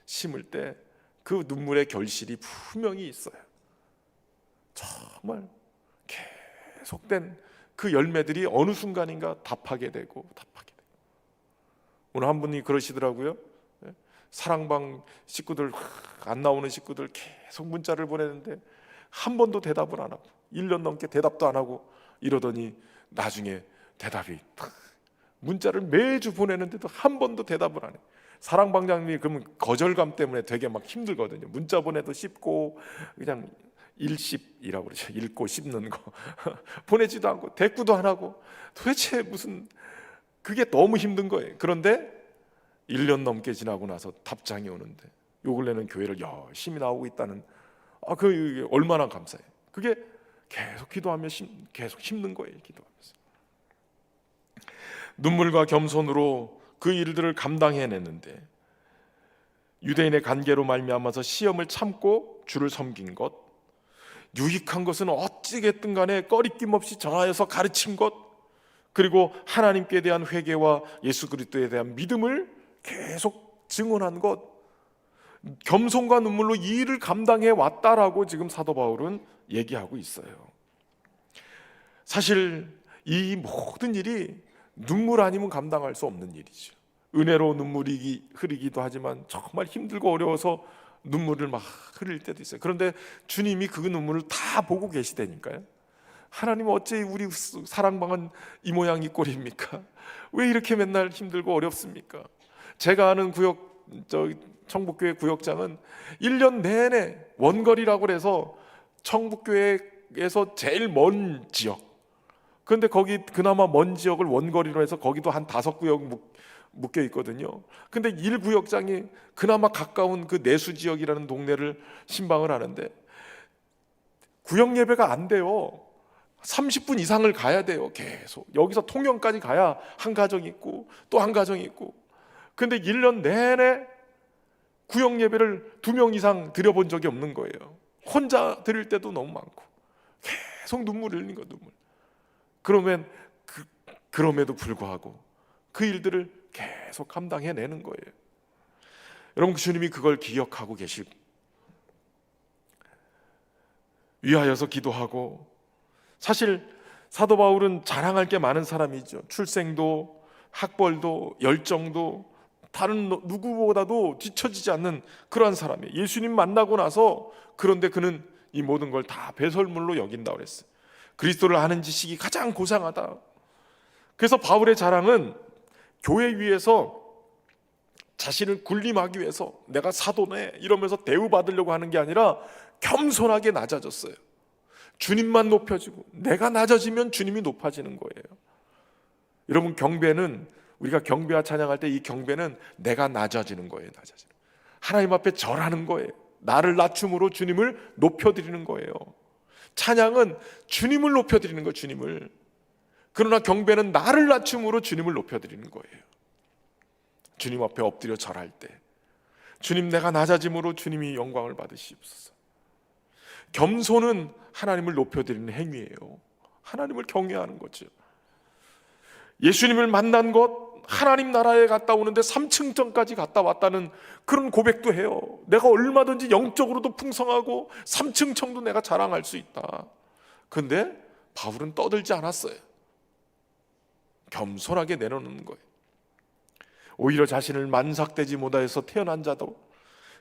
심을 때 그 눈물의 결실이 분명히 있어요. 정말 계속된 그 열매들이 어느 순간인가 답하게 되고. 오늘 한 분이 그러시더라고요. 사랑방 식구들, 안 나오는 식구들 계속 문자를 보내는데 한 번도 대답을 안 하고 1년 넘게 대답도 안 하고 이러더니 나중에 대답이, 문자를 매주 보내는데도 한 번도 대답을 안 해. 사랑방장님이 그러면 거절감 때문에 되게 막 힘들거든요. 문자 보내도 씹고 그냥 일씹이라고 그러죠. 읽고 씹는 거 보내지도 않고 대꾸도 안 하고 도대체 무슨, 그게 너무 힘든 거예요. 그런데 1년 넘게 지나고 나서 답장이 오는데 요 근래는 교회를 열심히 나오고 있다는, 그 얼마나 감사해요. 그게 계속 기도하며 계속 힘든 거예요. 기도하면서 눈물과 겸손으로 그 일들을 감당해냈는데 유대인의 관계로 말미암아서 시험을 참고 주를 섬긴 것, 유익한 것은 어찌겠든 간에 꺼리낌 없이 전하여서 가르친 것, 그리고 하나님께 대한 회개와 예수 그리스도에 대한 믿음을 계속 증언한 것, 겸손과 눈물로 이 일을 감당해 왔다라고 지금 사도 바울은 얘기하고 있어요. 사실 이 모든 일이 눈물 아니면 감당할 수 없는 일이죠. 은혜로 눈물이 흐르기도 하지만 정말 힘들고 어려워서 눈물을 막 흘릴 때도 있어요. 그런데 주님이 그 눈물을 다 보고 계시다니까요. 하나님 어째 우리 사랑방은 이 모양 이 꼴입니까? 왜 이렇게 맨날 힘들고 어렵습니까? 제가 아는 청북교회 구역장은 1년 내내 원거리라고 해서 청북교회에서 제일 먼 지역, 그런데 거기 그나마 먼 지역을 원거리로 해서 거기도 한 5구역 묶여 있거든요. 근데 1구역장이 그나마 가까운 그 내수 지역이라는 동네를 신방을 하는데 구역 예배가 안 돼요. 30분 이상을 가야 돼요. 계속 여기서 통영까지 가야 한 가정이 있고 또 한 가정이 있고. 근데 1년 내내 구역 예배를 2명 이상 드려본 적이 없는 거예요. 혼자 드릴 때도 너무 많고 계속 눈물을 흘리는 거예요. 눈물. 그러면 그럼에도 불구하고 그 일들을 계속 감당해내는 거예요. 여러분, 주님이 그걸 기억하고 계시고 위하여서 기도하고, 사실 사도 바울은 자랑할 게 많은 사람이죠. 출생도 학벌도 열정도 다른 누구보다도 뒤처지지 않는 그러한 사람이에요. 예수님 만나고 나서 그런데 그는 이 모든 걸 다 배설물로 여긴다고 그랬어요. 그리스도를 아는 지식이 가장 고상하다. 그래서 바울의 자랑은 교회 위에서 자신을 군림하기 위해서 내가 사도네 이러면서 대우받으려고 하는 게 아니라 겸손하게 낮아졌어요. 주님만 높여지고 내가 낮아지면 주님이 높아지는 거예요. 여러분, 경배는 우리가 경배와 찬양할 때 이 경배는 내가 낮아지는 거예요. 낮아지는. 하나님 앞에 절하는 거예요. 나를 낮춤으로 주님을 높여드리는 거예요. 찬양은 주님을 높여드리는 거예요. 주님을. 그러나 경배는 나를 낮춤으로 주님을 높여드리는 거예요. 주님 앞에 엎드려 절할 때 주님, 내가 낮아짐으로 주님이 영광을 받으시옵소서. 겸손은 하나님을 높여드리는 행위예요. 하나님을 경외하는 거죠. 예수님을 만난 것, 하나님 나라에 갔다 오는데 3층전까지 갔다 왔다는 그런 고백도 해요. 내가 얼마든지 영적으로도 풍성하고 3층청도 내가 자랑할 수 있다. 그런데 바울은 떠들지 않았어요. 겸손하게 내려놓는 거예요. 오히려 자신을 만삭되지 못하여서 태어난 자도,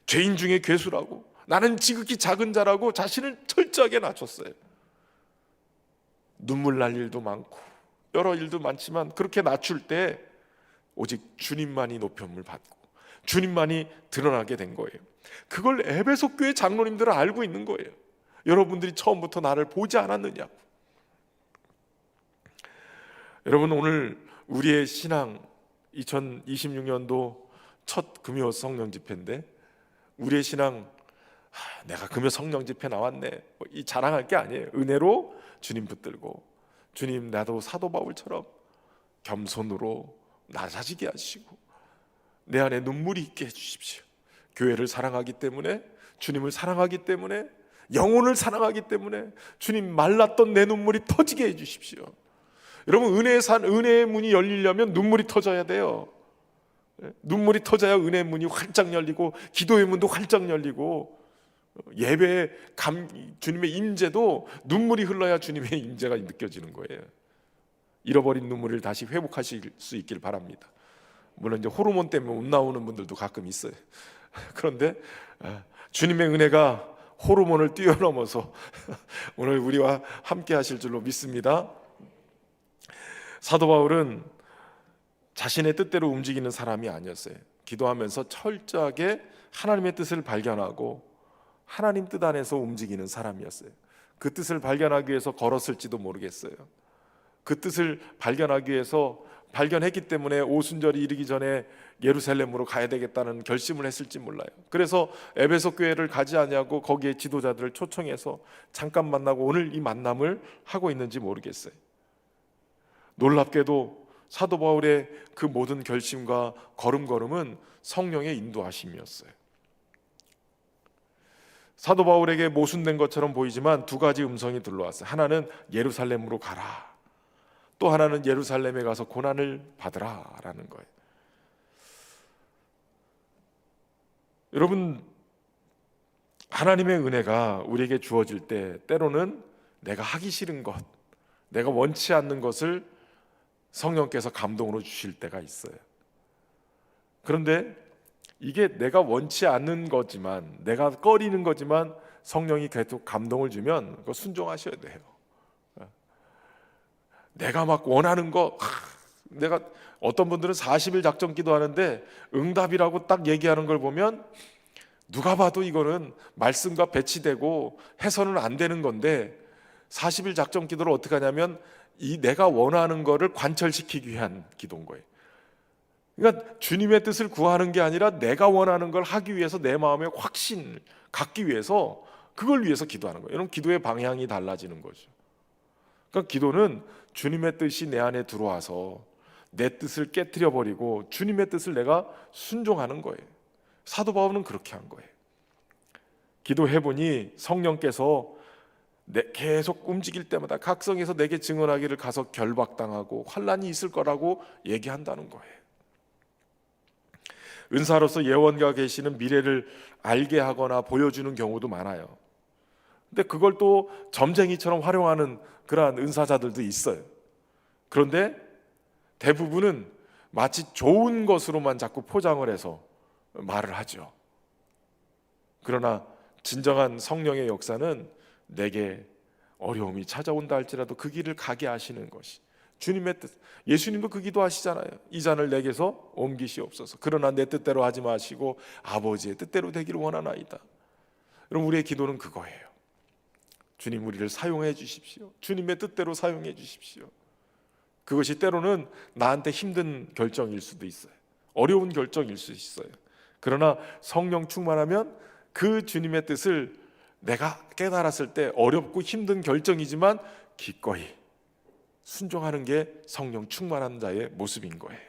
죄인 중에 괴수라고, 나는 지극히 작은 자라고 자신을 철저하게 낮췄어요. 눈물 날 일도 많고 여러 일도 많지만 그렇게 낮출 때 오직 주님만이 높임을 받고 주님만이 드러나게 된 거예요. 그걸 에베소 교회 장로님들은 알고 있는 거예요. 여러분들이 처음부터 나를 보지 않았느냐고. 여러분, 오늘 우리의 신앙 2026년도 첫 금요 성령 집회인데, 우리의 신앙, 내가 금요 성령 집회 나왔네, 이 자랑할 게 아니에요. 은혜로 주님 붙들고, 주님, 나도 사도 바울처럼 겸손으로 낮아지게 하시고 내 안에 눈물이 있게 해주십시오. 교회를 사랑하기 때문에, 주님을 사랑하기 때문에, 영혼을 사랑하기 때문에 주님, 말랐던 내 눈물이 터지게 해주십시오. 여러분, 은혜의 문이 열리려면 눈물이 터져야 돼요. 눈물이 터져야 은혜의 문이 활짝 열리고 기도의 문도 활짝 열리고, 예배의 주님의 임재도 눈물이 흘러야 주님의 임재가 느껴지는 거예요. 잃어버린 눈물을 다시 회복하실 수 있길 바랍니다. 물론 이제 호르몬 때문에 못 나오는 분들도 가끔 있어요. 그런데 주님의 은혜가 호르몬을 뛰어넘어서 오늘 우리와 함께 하실 줄로 믿습니다. 사도 바울은 자신의 뜻대로 움직이는 사람이 아니었어요. 기도하면서 철저하게 하나님의 뜻을 발견하고 하나님 뜻 안에서 움직이는 사람이었어요. 그 뜻을 발견하기 위해서 걸었을지도 모르겠어요. 그 뜻을 발견하기 위해서 발견했기 때문에 오순절이 이르기 전에 예루살렘으로 가야 되겠다는 결심을 했을지 몰라요. 그래서 에베소 교회를 가지 않냐고 거기에 지도자들을 초청해서 잠깐 만나고 오늘 이 만남을 하고 있는지 모르겠어요. 놀랍게도 사도 바울의 그 모든 결심과 걸음걸음은 성령의 인도하심이었어요. 사도 바울에게 모순된 것처럼 보이지만 두 가지 음성이 들려왔어요. 하나는 예루살렘으로 가라, 또 하나는 예루살렘에 가서 고난을 받으라 라는 거예요. 여러분, 하나님의 은혜가 우리에게 주어질 때 때로는 내가 하기 싫은 것, 내가 원치 않는 것을 성령께서 감동으로 주실 때가 있어요. 그런데 이게 내가 원치 않는 거지만, 내가 꺼리는 거지만 성령이 계속 감동을 주면 그거 순종하셔야 돼요. 내가 막 원하는 거, 내가 어떤 분들은 40일 작전 기도하는데 응답이라고 딱 얘기하는 걸 보면 누가 봐도 이거는 말씀과 배치되고 해서는 안 되는 건데, 40일 작전 기도를 어떻게 하냐면 이 내가 원하는 거를 관철시키기 위한 기도인 거예요. 그러니까 주님의 뜻을 구하는 게 아니라 내가 원하는 걸 하기 위해서 내 마음의 확신을 갖기 위해서, 그걸 위해서 기도하는 거예요. 여러분, 기도의 방향이 달라지는 거죠. 그러니까 기도는 주님의 뜻이 내 안에 들어와서 내 뜻을 깨트려 버리고 주님의 뜻을 내가 순종하는 거예요. 사도 바울은 그렇게 한 거예요. 기도해보니 성령께서 계속 움직일 때마다 각성해서 내게 증언하기를 가서 결박당하고 환난이 있을 거라고 얘기한다는 거예요. 은사로서 예언가 계시는 미래를 알게 하거나 보여주는 경우도 많아요. 근데 그걸 또 점쟁이처럼 활용하는 그러한 은사자들도 있어요. 그런데 대부분은 마치 좋은 것으로만 자꾸 포장을 해서 말을 하죠. 그러나 진정한 성령의 역사는 내게 어려움이 찾아온다 할지라도 그 길을 가게 하시는 것이 주님의 뜻. 예수님도 그 기도하시잖아요. 이 잔을 내게서 옮기시옵소서. 그러나 내 뜻대로 하지 마시고 아버지의 뜻대로 되기를 원하나이다. 여러분, 우리의 기도는 그거예요. 주님, 우리를 사용해 주십시오. 주님의 뜻대로 사용해 주십시오. 그것이 때로는 나한테 힘든 결정일 수도 있어요. 어려운 결정일 수 있어요. 그러나 성령 충만하면 그 주님의 뜻을 내가 깨달았을 때 어렵고 힘든 결정이지만 기꺼이 순종하는 게 성령 충만한 자의 모습인 거예요.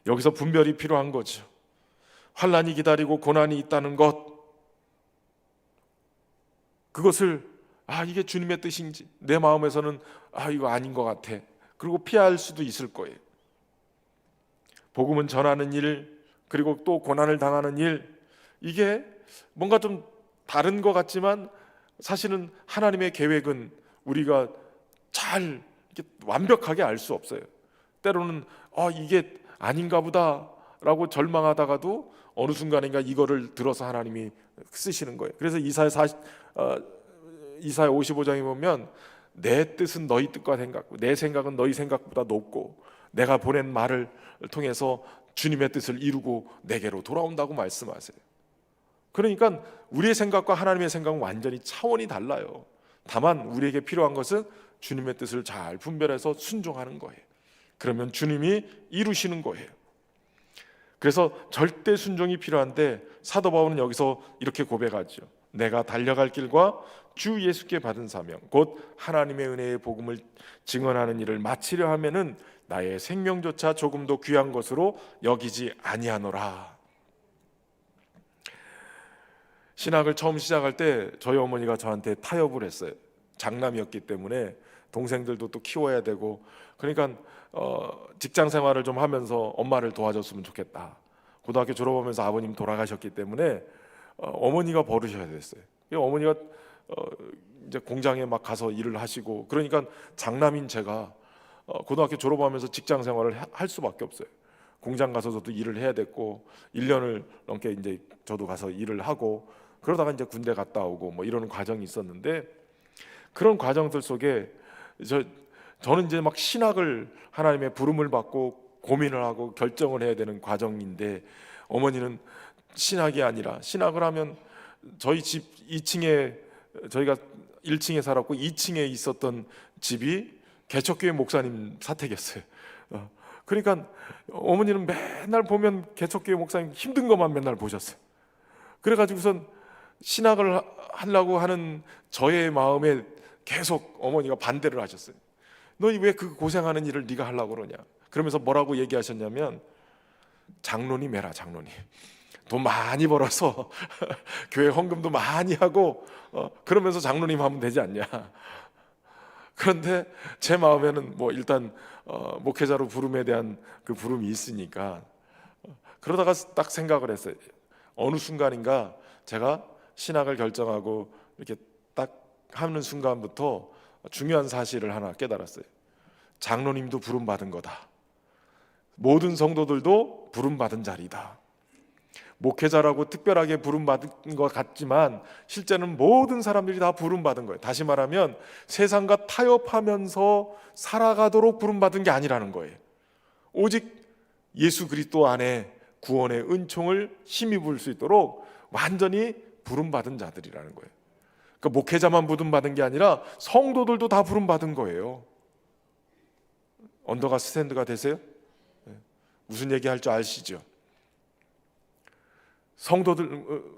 여기서 분별이 필요한 거죠. 환난이 기다리고 고난이 있다는 것, 그것을 이게 주님의 뜻인지 내 마음에서는 이거 아닌 것 같아, 그리고 피할 수도 있을 거예요. 복음은 전하는 일, 그리고 또 고난을 당하는 일, 이게 뭔가 좀 다른 것 같지만 사실은 하나님의 계획은 우리가 잘 이렇게 완벽하게 알 수 없어요. 때로는 이게 아닌가 보다 라고 절망하다가도 어느 순간인가 이거를 들어서 하나님이 쓰시는 거예요. 그래서 이사야 55장에 보면 내 뜻은 너희 뜻과 생각고 내 생각은 너희 생각보다 높고 내가 보낸 말을 통해서 주님의 뜻을 이루고 내게로 돌아온다고 말씀하세요. 그러니까 우리의 생각과 하나님의 생각은 완전히 차원이 달라요. 다만 우리에게 필요한 것은 주님의 뜻을 잘 분별해서 순종하는 거예요. 그러면 주님이 이루시는 거예요. 그래서 절대 순종이 필요한데 사도 바울은 여기서 이렇게 고백하죠. 내가 달려갈 길과 주 예수께 받은 사명 곧 하나님의 은혜의 복음을 증언하는 일을 마치려 하면은 나의 생명조차 조금도 귀한 것으로 여기지 아니하노라. 신학을 처음 시작할 때 저희 어머니가 저한테 타협을 했어요. 장남이었기 때문에 동생들도 또 키워야 되고, 그러니까 직장 생활을 좀 하면서 엄마를 도와줬으면 좋겠다. 고등학교 졸업하면서 아버님 돌아가셨기 때문에 어머니가 버르셔야 됐어요. 어머니가 이제 공장에 막 가서 일을 하시고, 그러니까 장남인 제가 고등학교 졸업하면서 직장 생활을 할 수밖에 없어요. 공장 가서 저도 일을 해야 됐고 1년을 넘게 이제 저도 가서 일을 하고, 그러다가 이제 군대 갔다 오고 뭐 이런 과정이 있었는데, 그런 과정들 속에 저는 이제 막 신학을 하나님의 부름을 받고 고민을 하고 결정을 해야 되는 과정인데, 어머니는 신학이 아니라, 신학을 하면 저희 집 2층에, 저희가 1층에 살았고 2층에 있었던 집이 개척교회 목사님 사택이었어요. 그러니까 어머니는 맨날 보면 개척교회 목사님 힘든 것만 맨날 보셨어요. 그래가지고선 신학을 하려고 하는 저의 마음에 계속 어머니가 반대를 하셨어요. 너희 왜 그 고생하는 일을 네가 하려고 그러냐. 그러면서 뭐라고 얘기하셨냐면, 장로님 해라, 장로님. 돈 많이 벌어서 교회 헌금도 많이 하고 그러면서 장로님 하면 되지 않냐. 그런데 제 마음에는 뭐 일단 목회자로 부름에 대한 그 부름이 있으니까, 그러다가 딱 생각을 했어요. 어느 순간인가 제가 신학을 결정하고 이렇게 딱 하는 순간부터 중요한 사실을 하나 깨달았어요. 장로님도 부름받은 거다. 모든 성도들도 부름받은 자리다. 목회자라고 특별하게 부름받은 것 같지만 실제는 모든 사람들이 다 부름받은 거예요. 다시 말하면 세상과 타협하면서 살아가도록 부름받은 게 아니라는 거예요. 오직 예수 그리스도 안에 구원의 은총을 힘입을 수 있도록 완전히 부름받은 자들이라는 거예요. 그러니까 목회자만 부름받은 게 아니라 성도들도 다 부름받은 거예요. 언더가 스탠드가 되세요? 무슨 얘기 할 줄 아시죠? 성도들,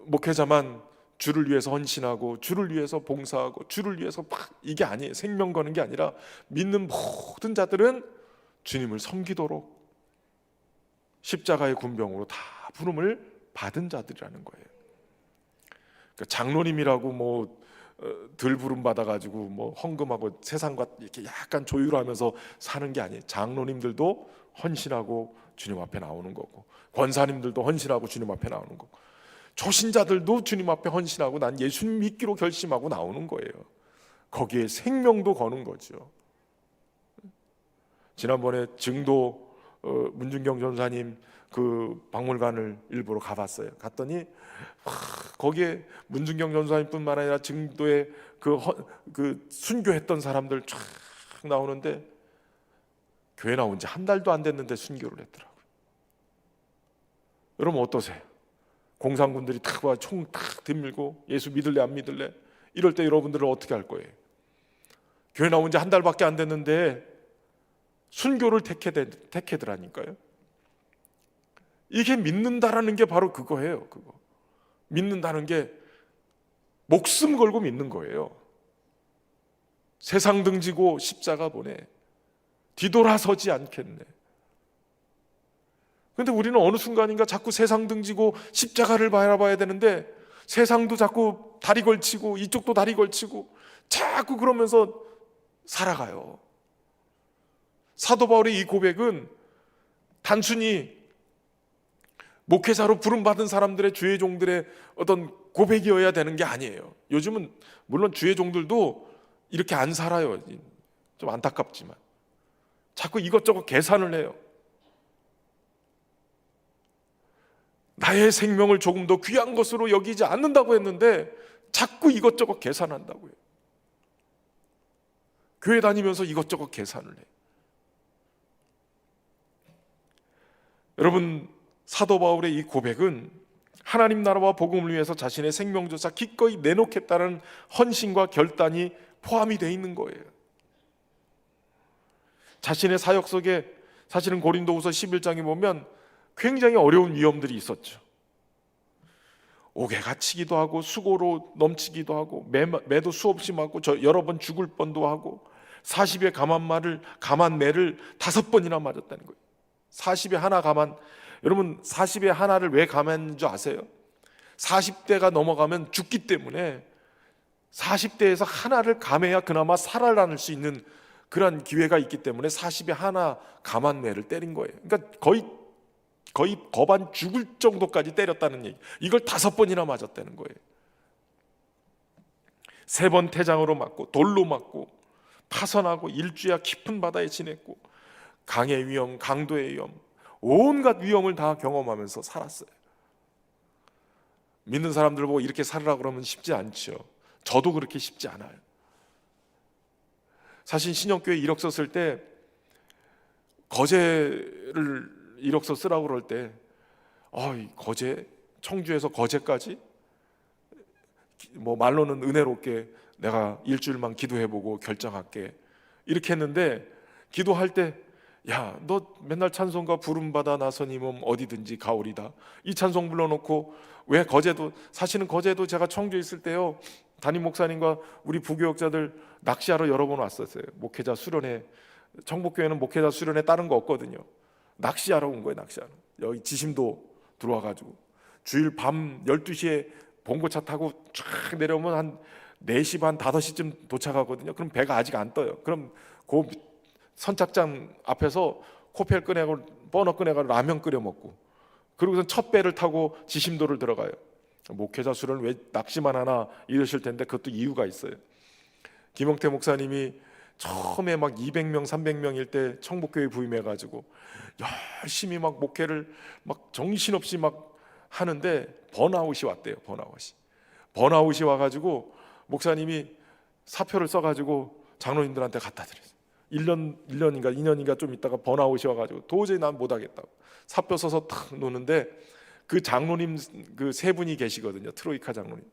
목회자만 주를 위해서 헌신하고 주를 위해서 봉사하고 주를 위해서 막 이게 아니에요. 생명 거는 게 아니라 믿는 모든 자들은 주님을 섬기도록 십자가의 군병으로 다 부름을 받은 자들이라는 거예요. 그러니까 장로님이라고 뭐 덜 부름 받아가지고 뭐 헌금하고 세상과 이렇게 약간 조율하면서 사는 게 아니에요. 장로님들도 헌신하고 주님 앞에 나오는 거고, 권사님들도 헌신하고 주님 앞에 나오는 거고, 초신자들도 주님 앞에 헌신하고 난 예수님 믿기로 결심하고 나오는 거예요. 거기에 생명도 거는 거죠. 지난번에 증도 문준경 전사님 그 박물관을 일부러 가봤어요. 갔더니 거기에 문준경 전사님뿐만 아니라 증도에 그 순교했던 사람들 쫙 나오는데, 교회 나온 지 한 달도 안 됐는데 순교를 했더라고요. 여러분 어떠세요? 공산군들이 탁 와 총 탁 들밀고 예수 믿을래 안 믿을래? 이럴 때 여러분들은 어떻게 할 거예요? 교회 나온 지 한 달밖에 안 됐는데 순교를 택해더라니까요. 이게 믿는다라는 게 바로 그거예요. 그거 믿는다는 게 목숨 걸고 믿는 거예요. 세상 등지고 십자가 보내. 뒤돌아서지 않겠네. 근데 우리는 어느 순간인가 자꾸 세상 등지고 십자가를 바라봐야 되는데, 세상도 자꾸 다리 걸치고 이쪽도 다리 걸치고 자꾸 그러면서 살아가요. 사도 바울의 이 고백은 단순히 목회자로 부름받은 사람들의, 주의 종들의 어떤 고백이어야 되는 게 아니에요. 요즘은 물론 주의 종들도 이렇게 안 살아요. 좀 안타깝지만 자꾸 이것저것 계산을 해요. 나의 생명을 조금 더 귀한 것으로 여기지 않는다고 했는데 자꾸 이것저것 계산한다고요. 교회 다니면서 이것저것 계산을 해요. 여러분, 사도 바울의 이 고백은 하나님 나라와 복음을 위해서 자신의 생명조차 기꺼이 내놓겠다는 헌신과 결단이 포함이 되어 있는 거예요. 자신의 사역 속에 사실은 고린도후서 11장에 보면 굉장히 어려운 위험들이 있었죠. 옥에 갇히기도 하고 수고로 넘치기도 하고 매도 수없이 맞고 여러 번 죽을 뻔도 하고 40의 감한매를 5번이나 맞았다는 거예요. 40에 하나 감한, 여러분 40에 하나를 왜 감한 줄 아세요? 40대가 넘어가면 죽기 때문에 40대에서 하나를 감해야 그나마 살아날 수 있는 그런 기회가 있기 때문에 40에 하나 감한매를 때린 거예요. 그러니까 거의 거반 죽을 정도까지 때렸다는 얘기. 이걸 5번이나 맞았다는 거예요. 3번 태장으로 맞고 돌로 맞고 파선하고 일주야 깊은 바다에 지냈고 강의 위험, 강도의 위험, 온갖 위험을 다 경험하면서 살았어요. 믿는 사람들 보고 이렇게 살으라 그러면 쉽지 않죠. 저도 그렇게 쉽지 않아요. 사실 신영교회 이력서 쓸 때 거제를 이력서 쓰라고 그럴 때 거제, 청주에서 거제까지 뭐 말로는 은혜롭게 내가 일주일만 기도해보고 결정할게 이렇게 했는데, 기도할 때 야, 너 맨날 찬송가 부름받아 나서니 몸 어디든지 가오리다 이 찬송 불러놓고 왜 거제도, 사실은 거제도 제가 청주에 있을 때요, 담임 목사님과 우리 부교역자들 낚시하러 여러 번 왔었어요. 목회자 수련회, 청복교회는 목회자 수련회 다른 거 없거든요. 낚시하러 온 거예요. 낚시하러. 여기 지심도 들어와가지고 주일 밤 12시에 봉고차 타고 쫙 내려오면 한 4시 반 5시쯤 도착하거든요. 그럼 배가 아직 안 떠요. 그럼 그 선착장 앞에서 코펠 꺼내고 버너 꺼내고 라면 끓여 먹고, 그리고선 첫 배를 타고 지심도를 들어가요. 목회자 수련 왜 낚시만 하나 이러실 텐데 그것도 이유가 있어요. 김영태 목사님이 처음에 막 200명 300명일 때 청복교회 부임해가지고 열심히 막 목회를 막 정신없이 막 하는데 번아웃이 왔대요. 번아웃이 와가지고 목사님이 사표를 써가지고 장로님들한테 갖다 드렸어요. 1년인가 2년인가 좀 있다가 번아웃이 와가지고 도저히 난 못하겠다고 사표 써서 탁 놓는데, 그 장로님 그 3분이 계시거든요. 트로이카 장로님.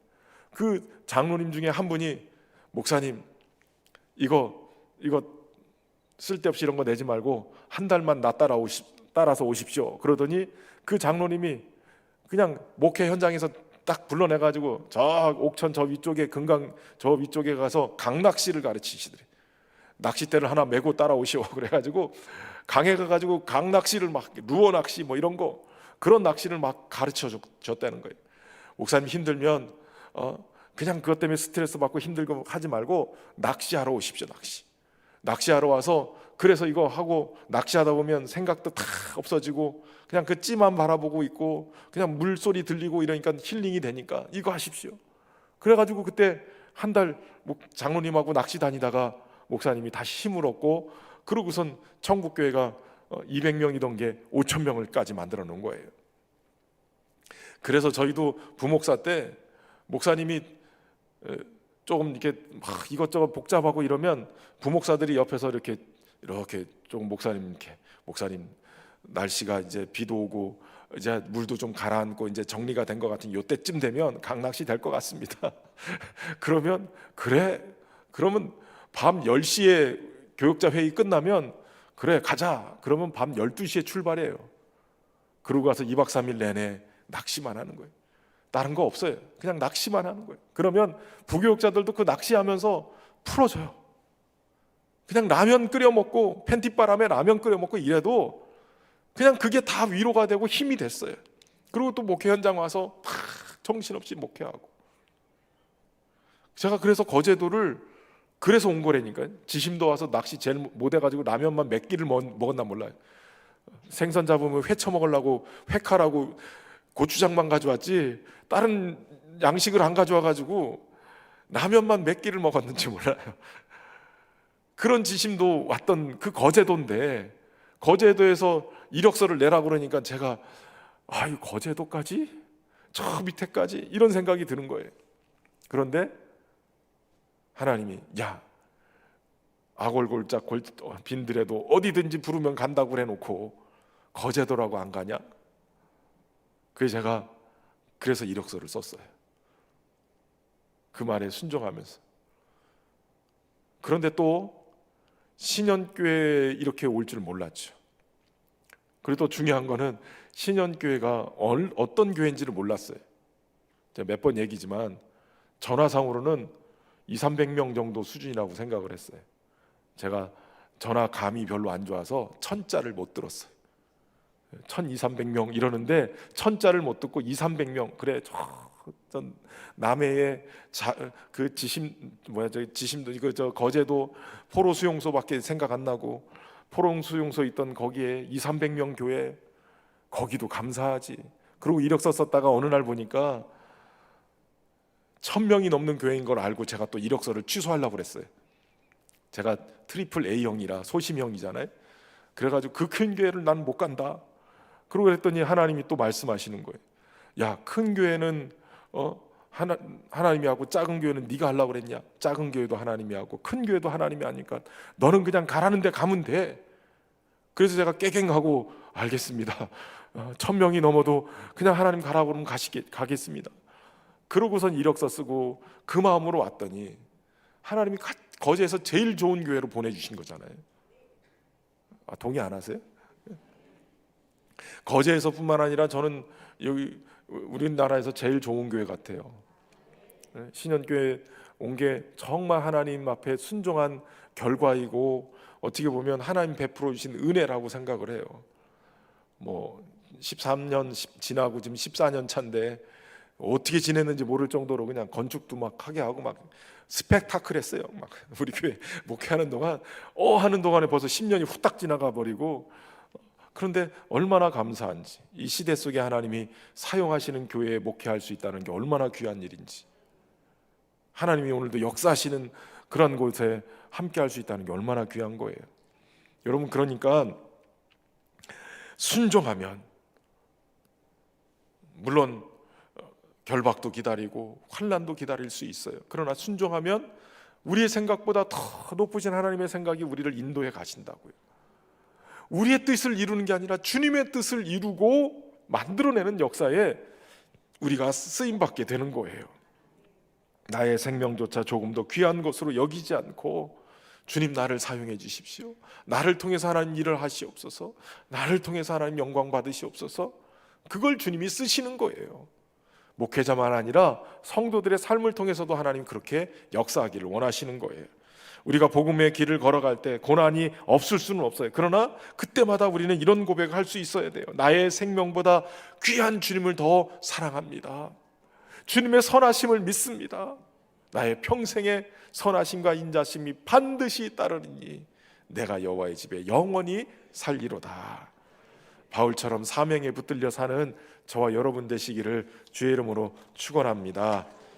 그 장로님 중에 한 분이 목사님 이거 쓸데없이 이런 거 내지 말고 한 달만 나 따라서 오십시오. 그러더니 그 장로님이 그냥 목회 현장에서 딱 불러내가지고 저 옥천 저 위쪽에 금강 저 위쪽에 가서 강낚시를 가르치시더래. 낚싯대를 하나 메고 따라오시오. 그래가지고 강에 가가지고 강낚시를 막 루어 낚시 뭐 이런 거, 그런 낚시를 막 가르쳐 줬다는 거예요. 목사님 힘들면 그냥 그것 때문에 스트레스 받고 힘들고 하지 말고 낚시하러 오십시오. 낚시하러 와서 그래서 이거 하고 낚시하다 보면 생각도 다 없어지고 그냥 그 찌만 바라보고 있고 그냥 물소리 들리고 이러니까 힐링이 되니까 이거 하십시오. 그래가지고 그때 한 달 장로님하고 낚시 다니다가 목사님이 다시 힘을 얻고, 그러고선 청국교회가 200명이던 게 5,000명을까지 만들어 놓은 거예요. 그래서 저희도 부목사 때 목사님이 조금 이렇게 막 이것저것 복잡하고 이러면 부목사들이 옆에서 이렇게 조금 목사님 날씨가 이제 비도 오고 이제 물도 좀 가라앉고 이제 정리가 된 것 같은 요때쯤 되면 강낚시 될 것 같습니다. 그러면 밤 10시에 교역자 회의 끝나면 그래 가자. 그러면 밤 12시에 출발해요. 그러고 가서 2박 3일 내내 낚시만 하는 거예요. 다른 거 없어요. 그냥 낚시만 하는 거예요. 그러면 부교역자들도 그 낚시하면서 풀어져요. 그냥 라면 끓여 먹고 팬티바람에 라면 끓여 먹고 이래도 그냥 그게 다 위로가 되고 힘이 됐어요. 그리고 또 목회 현장 와서 막 정신없이 목회하고. 제가 그래서 거제도를 그래서 온 거라니까요. 지심도 와서 낚시 제일 못해가지고 라면만 몇 끼를 먹었나 몰라요. 생선 잡으면 회 처먹으려고 회칼하고 고추장만 가져왔지 다른 양식을 안 가져와가지고 라면만 몇 끼를 먹었는지 몰라요. 그런 지심도 왔던 그 거제도인데, 거제도에서 이력서를 내라고 그러니까 제가 이 거제도까지? 저 밑에까지? 이런 생각이 드는 거예요. 그런데 하나님이 야, 아골골짝 빈들에도 어디든지 부르면 간다고 해놓고 거제도라고 안 가냐? 그래서 제가 이력서를 썼어요. 그 말에 순종하면서. 그런데 또 신현교회에 이렇게 올 줄 몰랐죠. 그리고 또 중요한 거는 신현교회가 어떤 교회인지를 몰랐어요. 제가 몇 번 얘기지만 전화상으로는 200~300명 정도 수준이라고 생각을 했어요. 제가 전화 감이 별로 안 좋아서 1000자를 못 들었어요. 1200~300명 이러는데 1000자를 못 듣고 200~300명, 그래 저 남해의 그 지심도 저 거제도 포로 수용소밖에 생각 안 나고, 포로 수용소 있던 거기에 200~300명 교회, 거기도 감사하지. 그리고 이력서 썼다가 어느 날 보니까 1000명이 넘는 교회인 걸 알고 제가 또 이력서를 취소하려고 그랬어요. 제가 트리플 A형이라 소심형이잖아요. 그래가지고 그 큰 교회를 난 못 간다. 그러고 그랬더니 하나님이 또 말씀하시는 거예요. 야, 큰 교회는 하나님이 하고 작은 교회는 네가 하려고 그랬냐? 작은 교회도 하나님이 하고 큰 교회도 하나님이 하니까 너는 그냥 가라는 데 가면 돼. 그래서 제가 깨갱하고 알겠습니다. 1000명이 넘어도 그냥 하나님 가라고 그러면 가겠습니다. 그러고선 이력서 쓰고 그 마음으로 왔더니 하나님이 거제에서 제일 좋은 교회로 보내주신 거잖아요. 동의 안 하세요? 거제에서뿐만 아니라 저는 여기 우리나라에서 제일 좋은 교회 같아요. 신현교회 온 게 정말 하나님 앞에 순종한 결과이고, 어떻게 보면 하나님 베풀어 주신 은혜라고 생각을 해요. 뭐 13년 지나고 지금 14년 차인데 어떻게 지냈는지 모를 정도로 그냥 건축도 막 하게 하고 막 스펙타클했어요. 막 우리 교회 목회하는 동안 하는 동안에 벌써 10년이 후딱 지나가 버리고. 그런데 얼마나 감사한지, 이 시대 속에 하나님이 사용하시는 교회에 목회할 수 있다는 게 얼마나 귀한 일인지, 하나님이 오늘도 역사하시는 그런 곳에 함께 할 수 있다는 게 얼마나 귀한 거예요. 여러분, 그러니까 순종하면 물론 결박도 기다리고 환난도 기다릴 수 있어요. 그러나 순종하면 우리의 생각보다 더 높으신 하나님의 생각이 우리를 인도해 가신다고요. 우리의 뜻을 이루는 게 아니라 주님의 뜻을 이루고 만들어내는 역사에 우리가 쓰임받게 되는 거예요. 나의 생명조차 조금 더 귀한 것으로 여기지 않고 주님, 나를 사용해 주십시오. 나를 통해서 하나님 일을 하시옵소서. 나를 통해서 하나님 영광 받으시옵소서. 그걸 주님이 쓰시는 거예요. 목회자만 아니라 성도들의 삶을 통해서도 하나님 그렇게 역사하기를 원하시는 거예요. 우리가 복음의 길을 걸어갈 때 고난이 없을 수는 없어요. 그러나 그때마다 우리는 이런 고백을 할 수 있어야 돼요. 나의 생명보다 귀한 주님을 더 사랑합니다. 주님의 선하심을 믿습니다. 나의 평생의 선하심과 인자심이 반드시 따르니 내가 여호와의 집에 영원히 살리로다. 바울처럼 사명에 붙들려 사는 저와 여러분 되시기를 주의 이름으로 축원합니다.